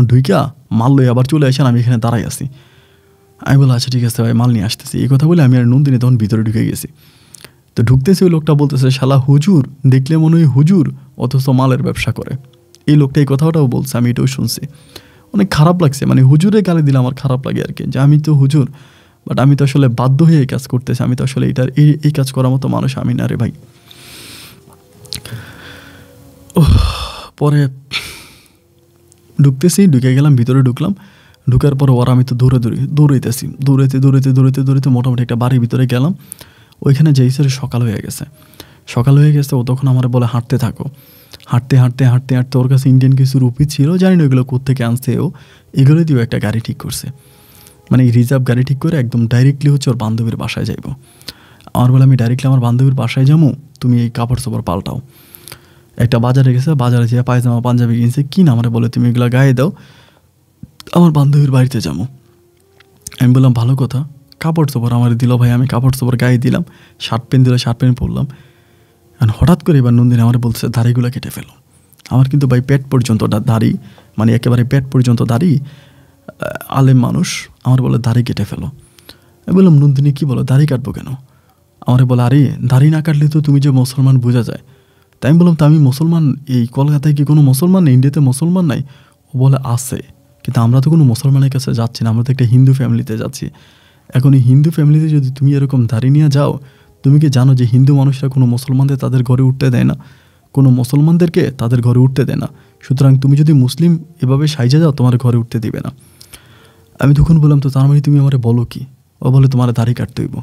ঢুইকা মাল লই আবার চলে আসেন, আমি এখানে দাঁড়াই আছি। আমি বলি আচ্ছা ঠিক আছে ভাই, মাল নিয়ে আসতেছি। এই কথা বলে আমি আর নন্দিনী তখন ভিতরে ঢুকে গেছি। তো ঢুকতেছি, ওই লোকটা বলতেছে শালা হুজুর, দেখলে মনে হয় হুজুর, অথচ মালের ব্যবসা করে। এই লোকটা এই কথাটাও বলছে, আমি এটাও শুনছি, অনেক খারাপ লাগছে, মানে হুজুরে গালি দিলে আমার খারাপ লাগে আর কি, যে আমি তো হুজুর, বাট আমি তো আসলে বাধ্য হয়ে এই কাজ করতেছি, আমি তো আসলে এই কাজ করার মতো মানুষ আমি না রে ভাই। পরে ঢুকে গেলাম, ভিতরে ঢুকলাম, ঢুকার পর ওরা আমি তো দৌড়াইতে মোটামুটি একটা বাড়ির ভিতরে গেলাম। ওইখানে যেই স্যার সকাল হয়ে গেছে, ও তখন আমার বলে হাঁটতে থাকো। হাঁটতে ওর কাছে ইন্ডিয়ান কিছু রুপি ছিল, জানি না ওইগুলো কোত্থেকে আনছে, ও এগুলো দিয়েও একটা গাড়ি ঠিক করছে, মানে রিজার্ভ গাড়ি ঠিক করে একদম ডাইরেক্টলি হচ্ছে ওর বান্ধবীর বাসায় যাইব। আমার বলে আমি ডাইরেক্টলি আমার বান্ধবীর বাসায় যাবো, তুমি এই কাপড় চোপড় পাল্টাও। একটা বাজারে গেছে, বাজারে যেয়ে পায়জামা পাঞ্জাবি কিনছে, কিনা আমার বলে তুমি এগুলো গায়ে দাও, আমার বান্ধবীর বাড়িতে যাবো। আমি বললাম ভালো কথা, কাপড় চোপড় আমার দিল ভাই, আমি কাপড় চোপড় গায়ে দিলাম, শার্ট প্যান্ট দিল, শার্ট প্যান্ট পরলাম। হঠাৎ করে এবার নন্দিনী আমার বলছে দাড়িগুলো কেটে ফেলো। আমার কিন্তু ভাই পেট পর্যন্ত দাড়ি, মানে একেবারে পেট পর্যন্ত দাড়ি, আলেম মানুষ, আমার বলে দাড়ি কেটে ফেলো। আমি বললাম নন্দিনী কী বলো, দাড়ি কাটবো কেন? আমারে বলে, আরে দাড়ি না কাটলে তো তুমি যে মুসলমান বোঝা যায়। তাই আমি বললাম, তো আমি মুসলমান, এই কলকাতায় কি কোনো মুসলমান নেই, ইন্ডিয়াতে মুসলমান নাই? ও বলে আছে, কিন্তু আমরা তো কোনো মুসলমানের কাছে যাচ্ছি না, আমরা তো একটা হিন্দু ফ্যামিলিতে যাচ্ছি। এখন এই হিন্দু ফ্যামিলিতে যদি তুমি এরকম দাড়ি নিয়ে যাও, তুমি কি জানো যে হিন্দু মানুষরা কোনো মুসলমানদের তাদের ঘরে উঠতে দেয় না, কোনো মুসলমানদেরকে তাদের ঘরে উঠতে দেয় না। সুতরাং তুমি যদি মুসলিম এভাবে সাইজে যাও, তোমার ঘরে উঠতে দিবে না। আমি তখন বললাম, তো তার মানে তুমি আমারে বলো কি? ও বলে, তোমার দাড়ি কাটতে হইব।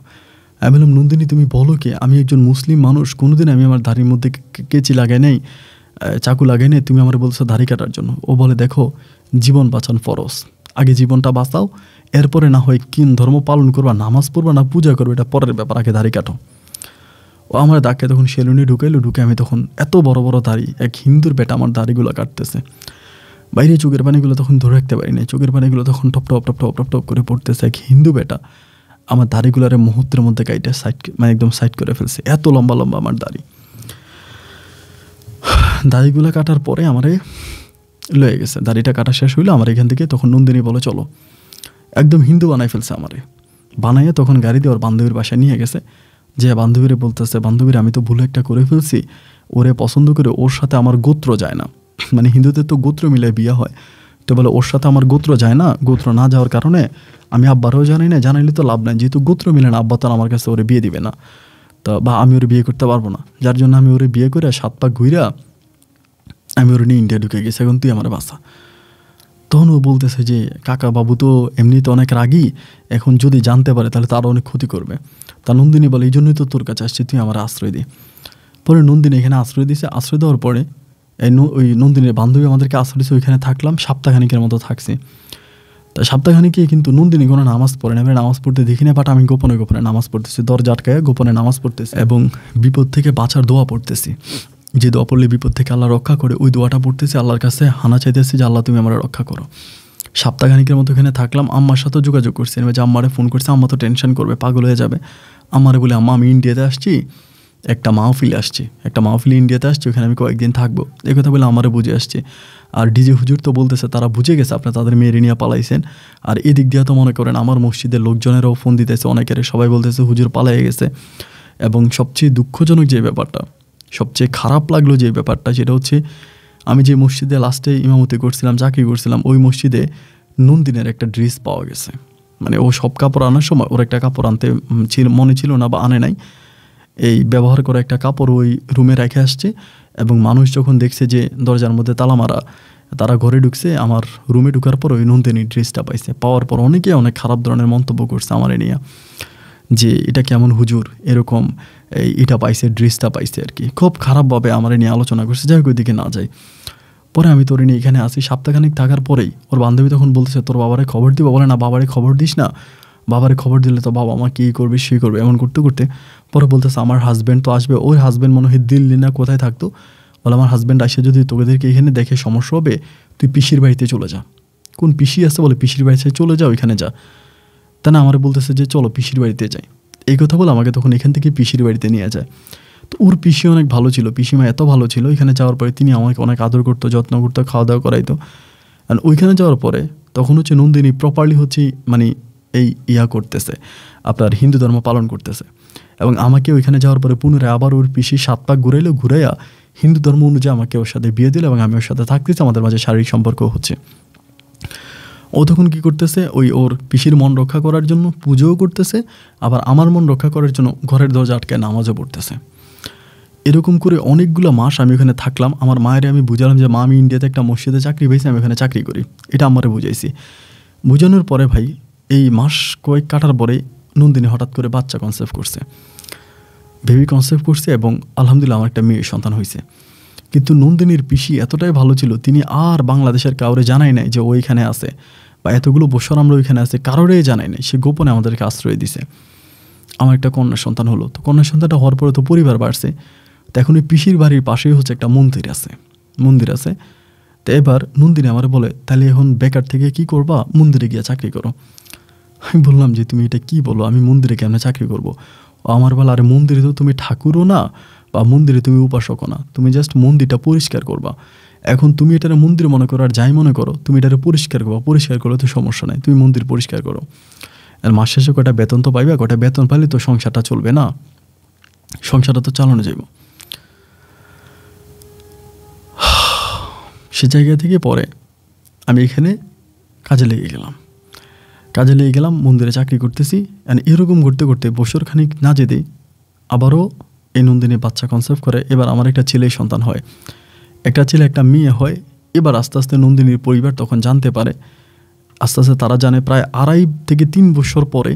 আমি বললাম, নন্দিনী তুমি বলো কি? আমি একজন মুসলিম মানুষ, কোনোদিন আমি আমার দাড়ির মধ্যে কেচি লাগাই নাই, চাকু লাগাই নাই, তুমি আমার বলছো দাড়ি কাটার জন্য। ও বলে, দেখো, জীবন বাঁচান ফরজ, আগে জীবনটা বাঁচাও, এরপরে না হয় কিন ধর্ম পালন করবা, নামাজ পড়বা না পূজা করবে, এটা পরের ব্যাপার, আগে দাড়ি কাটো। ও আমার দাগকে তখন সেলুনে ঢুকাইলো, ঢুকে আমি তখন এত বড় বড় দাড়ি, এক হিন্দুর বেটা আমার দাড়িগুলো কাটতেছে। বাইরে চোখের পানিগুলো তখন ধরে রাখতে পারি নাই, চোখের পানিগুলো তখন top top top top top top করে পড়তেছে। এক হিন্দু বেটা আমার দাড়িগুলারে মুহূর্তের মধ্যে কাইটে সাইড, মানে একদম সাইড করে ফেলছে। এত লম্বা লম্বা আমার দাড়িগুলো কাটার পরে আমারে লয়ে গেছে। দাড়িটা কাটা শেষ হইলো আমার এখান থেকে, তখন নন্দিনী বলে চলো। একদম হিন্দু বানাই ফেলছে আমারে। বানাইয়ে তখন গাড়ি দিয়ে ওর বান্ধবীর বাসায় নিয়ে গেছে। যে বান্ধবীরে বলতেছে, বান্ধবীর আমি তো ভুল একটা করে ফেলছি, ওরে পছন্দ করে ওর সাথে আমার গোত্র যায় না, মানে হিন্দুদের তো গোত্র মিলে বিয়ে হয়, তো বলে ওর সাথে আমার গোত্র যায় না, গোত্র না যাওয়ার কারণে আমি আব্বারও জানি না, জানাইলে তো লাভ নাই, যেহেতু গোত্র মিলে না, আব্বা তো আমার কাছে ওরে বিয়ে দিবে না, তো বা আমি ওরে বিয়ে করতে পারবো না, যার জন্য আমি ওরে বিয়ে করে 7 পাক ঘুরা আমি ওরে নিয়ে ইন্ডিয়া ঢুকে গেছি, এখন তুই আমার বাসা। তখন ও বলতেছে যে কাকা বাবু তো এমনি তো অনেক রাগী, এখন যদি জানতে পারে তাহলে তারও অনেক ক্ষতি করবে। তা নন্দিনী বলে, এই জন্যই তো তোর কাছে আসছি, তুই আমার আশ্রয় দি। পরে নন্দিনী এখানে আশ্রয় দিয়েছে। আশ্রয় দেওয়ার পরে ওই নন্দিনীর বান্ধবী আমাদেরকে আশ্রয় দিয়েছে, ওইখানে থাকলাম সপ্তাহখানিকের মতো থাকছি। তা সপ্তাহখানিকে কিন্তু নন্দিনী কোনো নামাজ পড়ে না, নামাজ পড়তে দেখি না, বাট আমি গোপনে গোপনে নামাজ পড়তেছি, দরজা আটকায় গোপনে নামাজ পড়তেছি এবং বিপদ থেকে বাঁচার দোয়া পড়তেছি। যে দোয়া পড়লে বিপদ থেকে আল্লাহ রক্ষা করে, ওই দোয়াটা পড়তেছি, আল্লাহর কাছে হানা চাইতেছি যে আল্লাহ তুমি আমার রক্ষা করো। সপ্তাহখানিকের মতো এখানে থাকলাম। আম্মার সাথেও যোগাযোগ করছি, যে আম্মারে ফোন করছে, আম্মা তো টেনশন করবে, পাগল হয়ে যাবে। আমারে বলে, আম্মা আমি ইন্ডিয়াতে আসছি, একটা মাহফিলে আসছি, একটা মাহফিলে ইন্ডিয়াতে আসছি, ওখানে আমি কয়েকদিন থাকবো, এই কথা বলে আমারে বুঝে আসছে। আর ডিজে হুজুর তো বলতেছে তারা বুঝে গেছে আপনি তাদের মেয়েরে নিয়ে পালাইছেন। আর এদিক দিয়ে তো মনে করেন আমার মসজিদের লোকজনেরাও ফোন দিতেছে, অনেকের সবাই বলতেছে হুজুর পালাই গেছে। এবং সবচেয়ে দুঃখজনক যে ব্যাপারটা, সবচেয়ে খারাপ লাগলো যে ব্যাপারটা, সেটা হচ্ছে আমি যে মসজিদে লাস্টে ইমামতি করছিলাম, চাকরি করছিলাম, ওই মসজিদে নন্দিনের একটা ড্রেস পাওয়া গেছে। মানে ও সব কাপড় আনার সময় ওর একটা কাপড় আনতে মনে ছিল না বা আনে নাই, এই ব্যবহার করা একটা কাপড় ওই রুমে রেখে আসছে। এবং মানুষ যখন দেখছে যে দরজার মধ্যে তালা মারা, তারা ঘরে ঢুকছে, আমার রুমে ঢুকার পর ওই নন্দিনী ড্রেসটা পাইছে। পাওয়ার পর অনেকে অনেক খারাপ ধরনের মন্তব্য করছে আমার নিয়ে, যে এটা কেমন হুজুর এরকম এটা পাইছে, ড্রেসটা পাইছে আর কি, খুব খারাপভাবে আমার নিয়ে আলোচনা করছে। যাই হোক, ওই দিকে না যাই। পরে আমি তোর নিয়ে এখানে আসি, সপ্তাহখানিক থাকার পরেই ওর বান্ধবী তখন বলতেছে তোর বাবারে খবর দিব। বলে না, বাবারে খবর দিস না, বাবারে খবর দিলে তো বাবা মা কী করবে, সে করবে, এমন করতে করতে পরে বলতেছে আমার হাজব্যান্ড তো আসবে। ওই হাজব্যান্ড মনে হয় দিল্লি না কোথায় থাকতো। বলে আমার হাজব্যান্ড আসে যদি তোদেরকে এখানে দেখে সমস্যা হবে, তুই পিসির বাড়িতে চলে যা। কোন পিসি আছে? বলে পিসির বাড়িতে চলে যা, ওইখানে যা। তা না, আমার বলতেছে যে চলো পিসির বাড়িতে যাই। এই কথা বলে আমাকে তখন এখান থেকে পিসির বাড়িতে নিয়ে যায়। তো ওর পিসি অনেক ভালো ছিল, পিসিমা এত ভালো ছিল, এখানে যাওয়ার পরে তিনি আমাকে অনেক আদর করতো, যত্ন করতো, খাওয়া দাওয়া করাইতো। আর ওইখানে যাওয়ার পরে তখন হচ্ছে নন্দিনী প্রপারলি হচ্ছে মানে এই করতেছে, আপনার হিন্দু ধর্ম পালন করতেছে। এবং আমাকে ওইখানে যাওয়ার পরে পুনরায় আবার ওর পিসি 7 পাক ঘুরাইলো, ঘুরাইয়া হিন্দু ধর্ম অনুযায়ী আমাকে ওর সাথে বিয়ে দিল এবং আমি ওর সাথে থাকতেছি, আমাদের মাঝে শারীরিক সম্পর্ক হচ্ছে। ও তখন কী করতেছে, ওর পিসির মন রক্ষা করার জন্য পুজোও করতেছে, আবার আমার মন রক্ষা করার জন্য ঘরের দরজা আটকায় নামাজও পড়তেছে। এরকম করে অনেকগুলো মাস আমি ওখানে থাকলাম। আমার মায়ের আমি বুঝালাম যে মা আমি ইন্ডিয়াতে একটা মসজিদে চাকরি পেয়েছি, আমি ওখানে চাকরি করি, এটা আমারে বুঝাইছি। বুঝানোর পরে ভাই এই মাস কয়েক কাটার পরে নন্দিনী হঠাৎ করে বাচ্চা কনসেপ্ট করছে, বেবি কনসেপ্ট করছে এবং আলহামদুলিল্লাহ আমার একটা মেয়ের সন্তান হয়েছে। কিন্তু নন্দিনীর পিসি এতটাই ভালো ছিল, তিনি আর বাংলাদেশের কাউরে জানাই নাই যে ওইখানে আছে, বা এতগুলো বছর আমরা ওইখানে আছে কারোরেই জানাই নাই, সে গোপনে আমাদেরকে আশ্রয় দিছে। আমার একটা কন্যা সন্তান হলো। তো কন্যা সন্তানটা হওয়ার পরে তো পরিবার বাড়ছে। তো এখন ওই পিসির বাড়ির পাশেই হচ্ছে একটা মন্দির আছে। তো এবার নন্দিনী আমার বলে, তাহলে এখন বেকার থেকে কি করবা, মন্দিরে গিয়ে চাকরি করো। আমি বললাম যে তুমি এটা কি বলো, আমি মন্দিরে কেমন চাকরি করবো? আমার বলে, আরে মন্দিরে তো তুমি ঠাকুরও না, বা মন্দিরে তুমি উপাসকও না, তুমি জাস্ট মন্দিরটা পরিষ্কার করবা। এখন তুমি এটারে মন্দির মনে করো আর যাই মনে করো, তুমি এটারে পরিষ্কার করবা, পরিষ্কার করলে তো সমস্যা নাই, তুমি মন্দির পরিষ্কার করো। আর মাস শেষে কটা বেতন তো পাইবা, কটা বেতন পাইলে তো সংসারটা চলবে না। সংসারটা তো চালানো যাইব। সে জায়গা থেকে পরে আমি এখানে কাজে লেগে গেলাম, মন্দিরে চাকরি করতেছি। অ্যান্ড এরকম করতে করতে বছর খানিক না যেতেই আবারও এই নন্দিনী বাচ্চা কনসেপ্ট করে। এবার আমার একটা ছেলে সন্তান হয়, একটা ছেলে একটা মেয়ে হয়। এবার আস্তে আস্তে নন্দিনীর পরিবার তখন জানতে পারে, আস্তে আস্তে তারা জানে। প্রায় 2.5 থেকে 3 বছর পরে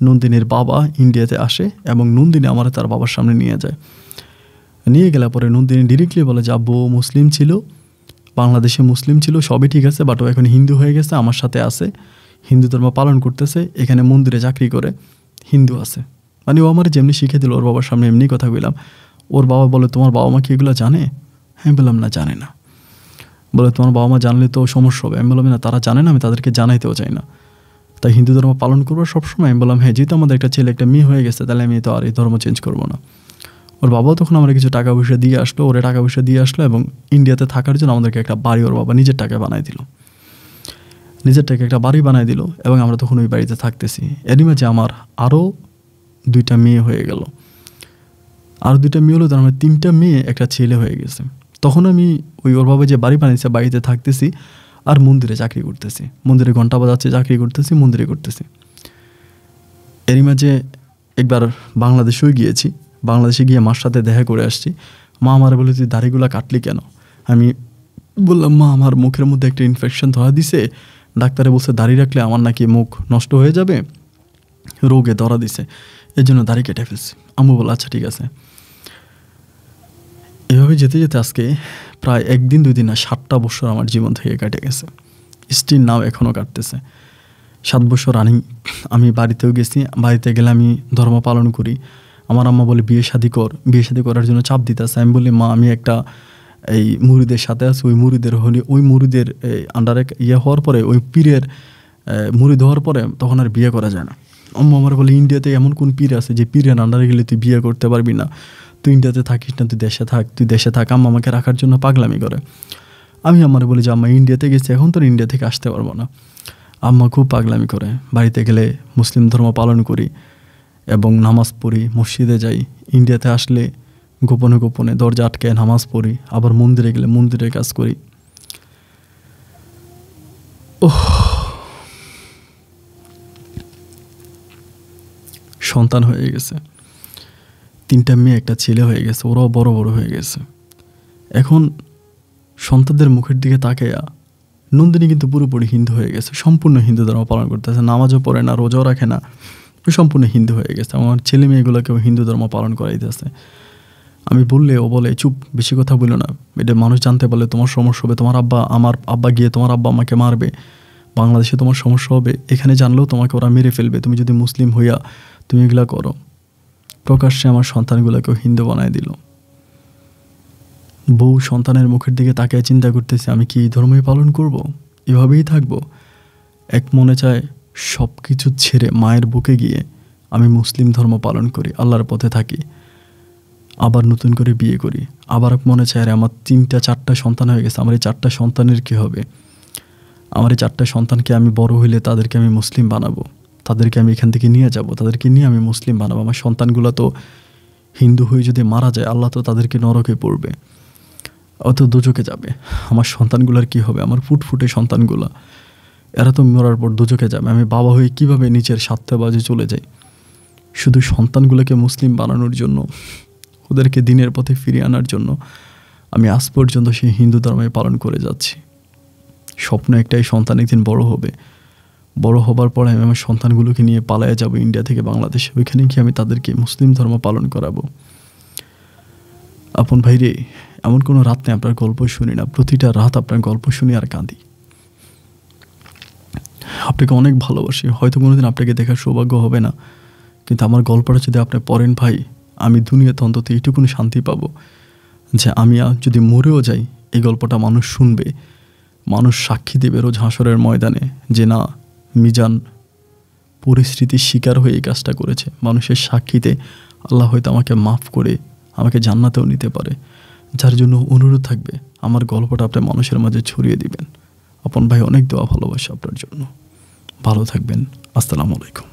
নন্দিনীর বাবা ইন্ডিয়াতে আসে এবং নন্দিনী আমার তার বাবার সামনে নিয়ে যায়। নিয়ে গেলে পরে নন্দিনী ডিরেক্টলি বলে যে আব্বু মুসলিম ছিল, বাংলাদেশে মুসলিম ছিল, সবই ঠিক আছে, বাট ও এখন হিন্দু হয়ে গেছে, আমার সাথে আছে, হিন্দু ধর্ম পালন করতেছে, এখানে মন্দিরে চাকরি করে, হিন্দু আছে। মানে ও আমার যেমনি শিখে দিল, ওর বাবার সামনে এমনি কথা বললাম। ওর বাবা বলে তোমার বাবা মা কি এগুলো জানে? হ্যাঁ বললাম না, জানে না। বলে তোমার বাবা মা জানলে তো সমস্যা হবে। আমি বললাম না, তারা জানে না, আমি তাদেরকে জানাইতেও চাই না, তাই হিন্দু ধর্ম পালন করবো সবসময়। আমি বললাম হ্যাঁ, যেহেতু আমাদের একটা ছেলে একটা মেয়ে হয়ে গেছে, তাহলে আমি তো আর এই ধর্ম চেঞ্জ করবো না। ওর বাবাও তখন আমার কিছু টাকা পয়সা দিয়ে আসলো, ওরে টাকা পয়সা দিয়ে আসলো এবং ইন্ডিয়াতে থাকার জন্য আমাদেরকে একটা বাড়ি ওর বাবা নিজের টাকায় বানাই দিল, নিজের টাকা একটা বাড়ি বানাই দিল। এবং আমরা তখন ওই বাড়িতে থাকতেছি। এরই মাঝে আমার আরও 2টা মেয়ে হয়ে গেল, আরও 2টা মেয়ে হলো, তার মানে 3টা মেয়ে একটা ছেলে হয়ে গেছে। তখন আমি ওই ওর বাবা যে বাড়ি বানিয়েছে বাড়িতে থাকতেছি আর মন্দিরে চাকরি করতেছি, মন্দিরে ঘন্টা বাজাচ্ছে, চাকরি করতেছি, মন্দিরে করতেছি। এরই মাঝে একবার বাংলাদেশেও গিয়েছি, বাংলাদেশে গিয়ে মার সাথে দেখা করে আসছি। মা আমার বলে তুই দাড়িগুলা কাটলি কেন? আমি বললাম মা আমার মুখের মধ্যে একটা ইনফেকশন ধরা দিছে, ডাক্তারে বলছে দাড়ি রাখলে আমার নাকি মুখ নষ্ট হয়ে যাবে, রোগে ধরা দিছে, এর জন্য দাড়ি কেটে ফেলছি। আম্মু বলে আচ্ছা ঠিক আছে। এভাবে যেতে যেতে আজকে প্রায় 1 দিন 2 দিন না 7টা বছর আমার জীবন থেকে কেটে গেছে। স্টিল নাও এখনও কাটতেছে। 7 বছর রানিং। আমি বাড়িতেও গেছি, বাড়িতে গেলে আমি ধর্ম পালন করি। আমার আম্মা বলে বিয়ে শাদি করার জন্য চাপ দিতেছে। আমি বলি মা আমি একটা এই মুরিদের সাথে আছি, ওই মুরিদের হলে ওই মুরিদের আন্ডারে হওয়ার পরে, ওই পীরের মুরিদ হওয়ার পরে তখন আর বিয়ে করা যায় না। আম্মা আমার বলে ইন্ডিয়াতে এমন কোন পীর আছে যে পীরের আন্ডারে গেলে তুই বিয়ে করতে পারবি না, তুই ইন্ডিয়াতে থাকিস না, তুই দেশে থাক। আম্মা আমাকে রাখার জন্য পাগলামি করে। আমি আমার বলি যে আম্মা ইন্ডিয়াতে গেছি, এখন তো ইন্ডিয়া থেকে আসতে পারবো না। আম্মা খুব পাগলামি করে। বাড়িতে গেলে মুসলিম ধর্ম পালন করি এবং নামাজ পড়ি, মসজিদে যাই। ইন্ডিয়াতে আসলে গোপনে গোপনে দরজা আটকে নামাজ পড়ি, আবার মন্দিরে গেলে মন্দিরে কাজ করি। সন্তান হয়ে গেছে, 3টা মেয়ে একটা ছেলে হয়ে গেছে, ওরাও বড় বড় হয়ে গেছে। এখন সন্তানদের মুখের দিকে তাকাইয়া নন্দিনী কিন্তু পুরোপুরি হিন্দু হয়ে গেছে, সম্পূর্ণ হিন্দু ধর্ম পালন করতেছে, নামাজও পড়ে না, রোজাও রাখে না, সম্পূর্ণ হিন্দু হয়ে গেছে। আমার ছেলে মেয়েগুলোকেও হিন্দু ধর্ম পালন করাইতেছে। আমি বললে ও বলে চুপ, বেশি কথা বলো না, এটা মানুষ জানতে পারলে তোমার সমস্যা হবে, আমার আব্বা গিয়ে তোমার আব্বা আমাকে মারবে, বাংলাদেশে তোমার সমস্যা হবে, এখানে জানলেও তোমাকে ওরা মেরে ফেলবে, তুমি যদি মুসলিম হইয়া তুমি এগুলা করো। প্রকাশ্যে আমার সন্তানগুলোকেও হিন্দু বানায় দিল। বউ সন্তানের মুখের দিকে তাকিয়ে চিন্তা করতেছে আমি কি এই ধর্মই পালন করব, এভাবেই থাকবো। এক মনে চায় সব কিছু ছেড়ে মায়ের বুকে গিয়ে আমি মুসলিম ধর্ম পালন করি, আল্লাহর পথে থাকি, আবার নতুন করে বিয়ে করি। আবার মনে চায় আরে আমার 3টা 4টা সন্তান হয়ে গেছে, আমার এই 4টা সন্তানের কী হবে? আমার এই 4টা সন্তানকে আমি বড় হইলে তাদেরকে আমি মুসলিম বানাবো, তাদেরকে আমি এখান থেকে নিয়ে যাব, তাদেরকে নিয়ে আমি মুসলিম বানাবো। আমার সন্তানগুলো তো হিন্দু হয়ে যদি মারা যায়, আল্লাহ তো তাদেরকে নরকে পড়বে, অত দোজকে যাবে। আমার সন্তানগুলোর কি হবে? আমার ফুটফুটে সন্তানগুলো, এরা তো মরার পর দোজকে যাবে। আমি বাবা হয়ে কিভাবে নিচের স্বার্থবাজে চলে যাই শুধু সন্তানগুলোকে মুসলিম বানানোর জন্য, ওদেরকে দিনের পথে ফিরিয়ে আনার জন্য আমি আজ পর্যন্ত সেই হিন্দু ধর্মে পালন করে যাচ্ছি। স্বপ্ন একটাই, সন্তান একদিন বড় হবে, বড় হবার পরে আমি আমার সন্তানগুলোকে নিয়ে পালায়ে যাব ইন্ডিয়া থেকে বাংলাদেশে, ওইখানে গিয়ে আমি তাদেরকে মুসলিম ধর্ম পালন করাবো। আপন ভাইরে, এমন কোনো রাত নেই আপনার গল্প শুনি না, প্রতিটা রাত আপনার গল্প শুনি আর কাঁদি। আপনাকে অনেক ভালোবাসি, হয়তো কোনোদিন আপনাকে দেখার সৌভাগ্য হবে না, কিন্তু আমার গল্পটা যদি আপনি পড়েন ভাই, আমি দুনিয়াতে অন্তত এইটুকুনি শান্তি পাবো যে আমি যদি মরেও যাই, এই গল্পটা মানুষ শুনবে, মানুষ সাক্ষী দেবে রোজ হাসরের ময়দানে যে না, মিজান পরিস্থিতির শিকার হয়ে এই কাজটা করেছে। মানুষের সাক্ষীতে আল্লাহ হয়তো আমাকে মাফ করে আমাকে জান্নাতেও নিতে পারে। যার জন্য অনুরোধ থাকবে আমার গল্পটা আপনি মানুষের মাঝে ছড়িয়ে দিবেন। আপন ভাই অনেক দোয়া ভালোবাসা আপনার জন্য। ভালো থাকবেন। আসসালামু আলাইকুম।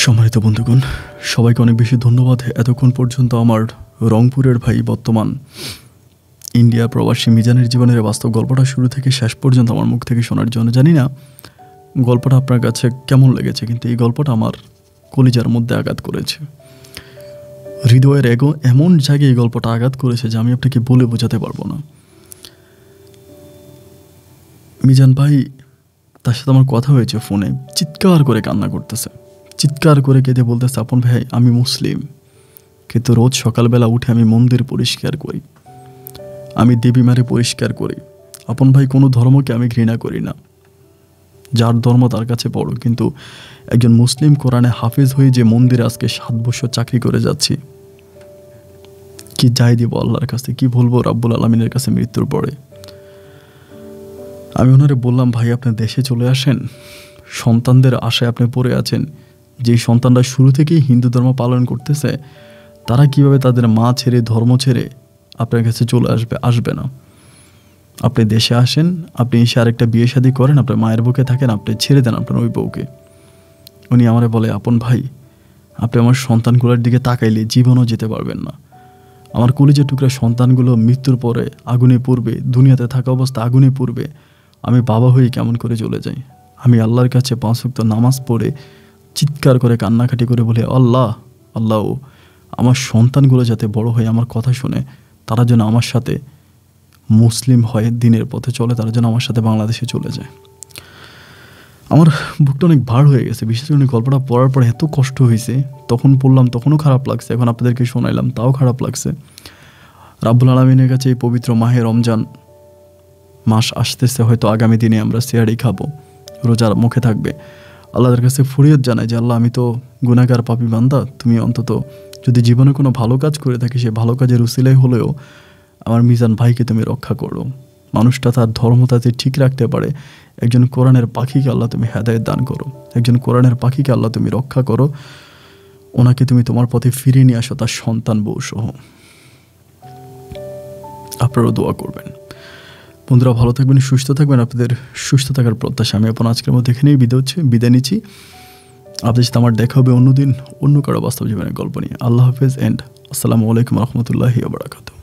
সম্মানিত বন্ধুগণ, সবাইকে অনেক বেশি ধন্যবাদ এতক্ষণ পর্যন্ত আমার রংপুরের ভাই বর্তমান ইন্ডিয়া প্রবাসী মিজানের জীবনের বাস্তব গল্পটা শুরু থেকে শেষ পর্যন্ত আমার মুখ থেকে শোনার জন্য। জানি না গল্পটা আপনার কাছে কেমন লেগেছে, কিন্তু এই গল্পটা আমার কলিজার মধ্যে আঘাত করেছে, হৃদয়ের এমন জায়গায় এই গল্পটা আঘাত করেছে যে আমি আপনাকে বলে বোঝাতে পারবো না। মিজান ভাই, তার সাথে আমার কথা হয়েছে ফোনে, চিৎকার করে কান্না করতেছে, চিৎকার করে কেঁদে বলতেছে, আপন ভাই আমি মুসলিম, কিন্তু রোজ সকালবেলা উঠে আমি মন্দির পরিষ্কার করি, আমি দেবী মারে পরিষ্কার করি। আপন ভাই, কোনো ধর্মকে আমি ঘৃণা করি না, যার ধর্ম তার কাছে বড়, কিন্তু একজন মুসলিম কোরআনে হাফেজ হয়ে যে মন্দিরে আজকে 7 বছর চাকরি করে যাচ্ছি, কি যাই দিব আল্লাহর কাছে, কি বলবো রাব্বুল আলামিনের কাছে মৃত্যুর পরে। আমি ওনারে বললাম, ভাই আপনি দেশে চলে আসেন, সন্তানদের আশায় আপনি পড়ে আছেন, যেই সন্তানরা শুরু থেকেই হিন্দু ধর্ম পালন করতেছে, তারা কিভাবে তাদের মা ছেড়ে ধর্ম ছেড়ে আপনার কাছে চলে আসবে না। আপনি দেশে আসেন, আপনি এসে আরেকটা বিয়ে শাদী করেন, আপনার মায়ের বুকে থাকেন, আপনি ছেড়ে দেন আপনার ওই বউকে। উনি আমারে বলে, আপন ভাই আপনি আমার সন্তানগুলোর দিকে তাকাইলে জীবনও যেতে পারবেন না। আমার কলিজার টুকরা সন্তানগুলো মৃত্যুর পরে আগুনে পুড়বে, দুনিয়াতে থাকা অবস্থা আগুনে পুড়বে, আমি বাবা হয়ে কেমন করে চলে যাই। আমি আল্লাহর কাছে 5 ওয়াক্ত নামাজ পড়ে চিৎকার করে কান্নাকাটি করে বলে, আল্লাহ আল্লাহ, আমার সন্তানগুলো যাতে বড় হয়ে আমার কথা শুনে, তারা যেন আমার সাথে মুসলিম হয়, দিনের পথে চলে, তারা যেন আমার সাথে বাংলাদেশে চলে যায়। আমার বুকটা অনেক ভার হয়ে গেছে, বিশেষ করে গল্পটা পড়ার পরে এত কষ্ট হয়েছে, তখন পড়লাম তখনও খারাপ লাগছে, এখন আপনাদেরকে শোনাইলাম তাও খারাপ লাগছে। রাব্বুল আলামিনের কাছে এই পবিত্র মাহে রমজান মাস আসতেছে, হয়তো আগামী দিনে আমরা সিয়ারি খাবো, রোজার মুখে থাকবে। আল্লাহর কাছে ফরিয়াদ জানাই যে আল্লাহ, আমি তো গুনাহগার পাপী বান্দা, তুমি অন্তত যদি জীবনে কোনো ভালো কাজ করে থাকি, সে ভালো কাজের উসিলাই হলেও আমার মিজান ভাইকে তুমি রক্ষা করো। মানুষটা তার ধর্ম তাতে ঠিক রাখতে পারে, একজন কোরআনের পাখিকে আল্লাহ তুমি হেদায়েত দান করো, একজন কোরআনের পাখিকে আল্লাহ তুমি রক্ষা করো, ওনাকে তুমি তোমার পথে ফিরিয়ে নিয়ে আসো, তার সন্তান বউ সহ। আপনারাও দোয়া করবেন। বন্ধুরা ভালো থাকবেন, সুস্থ থাকবেন, আপনাদের সুস্থ থাকার প্রত্যাশা আমি আপনার আজকের মধ্যে এখানেই বিদায় নিচ্ছি। আপনাদের সাথে আমার দেখা হবে অন্যদিন অন্য কারো বাস্তব জীবনের গল্প নিয়ে। আল্লাহ হাফেজ এন্ড আসসালামু আলাইকুম রহমতুল্লাহি ওয়া বারাকাতুহু।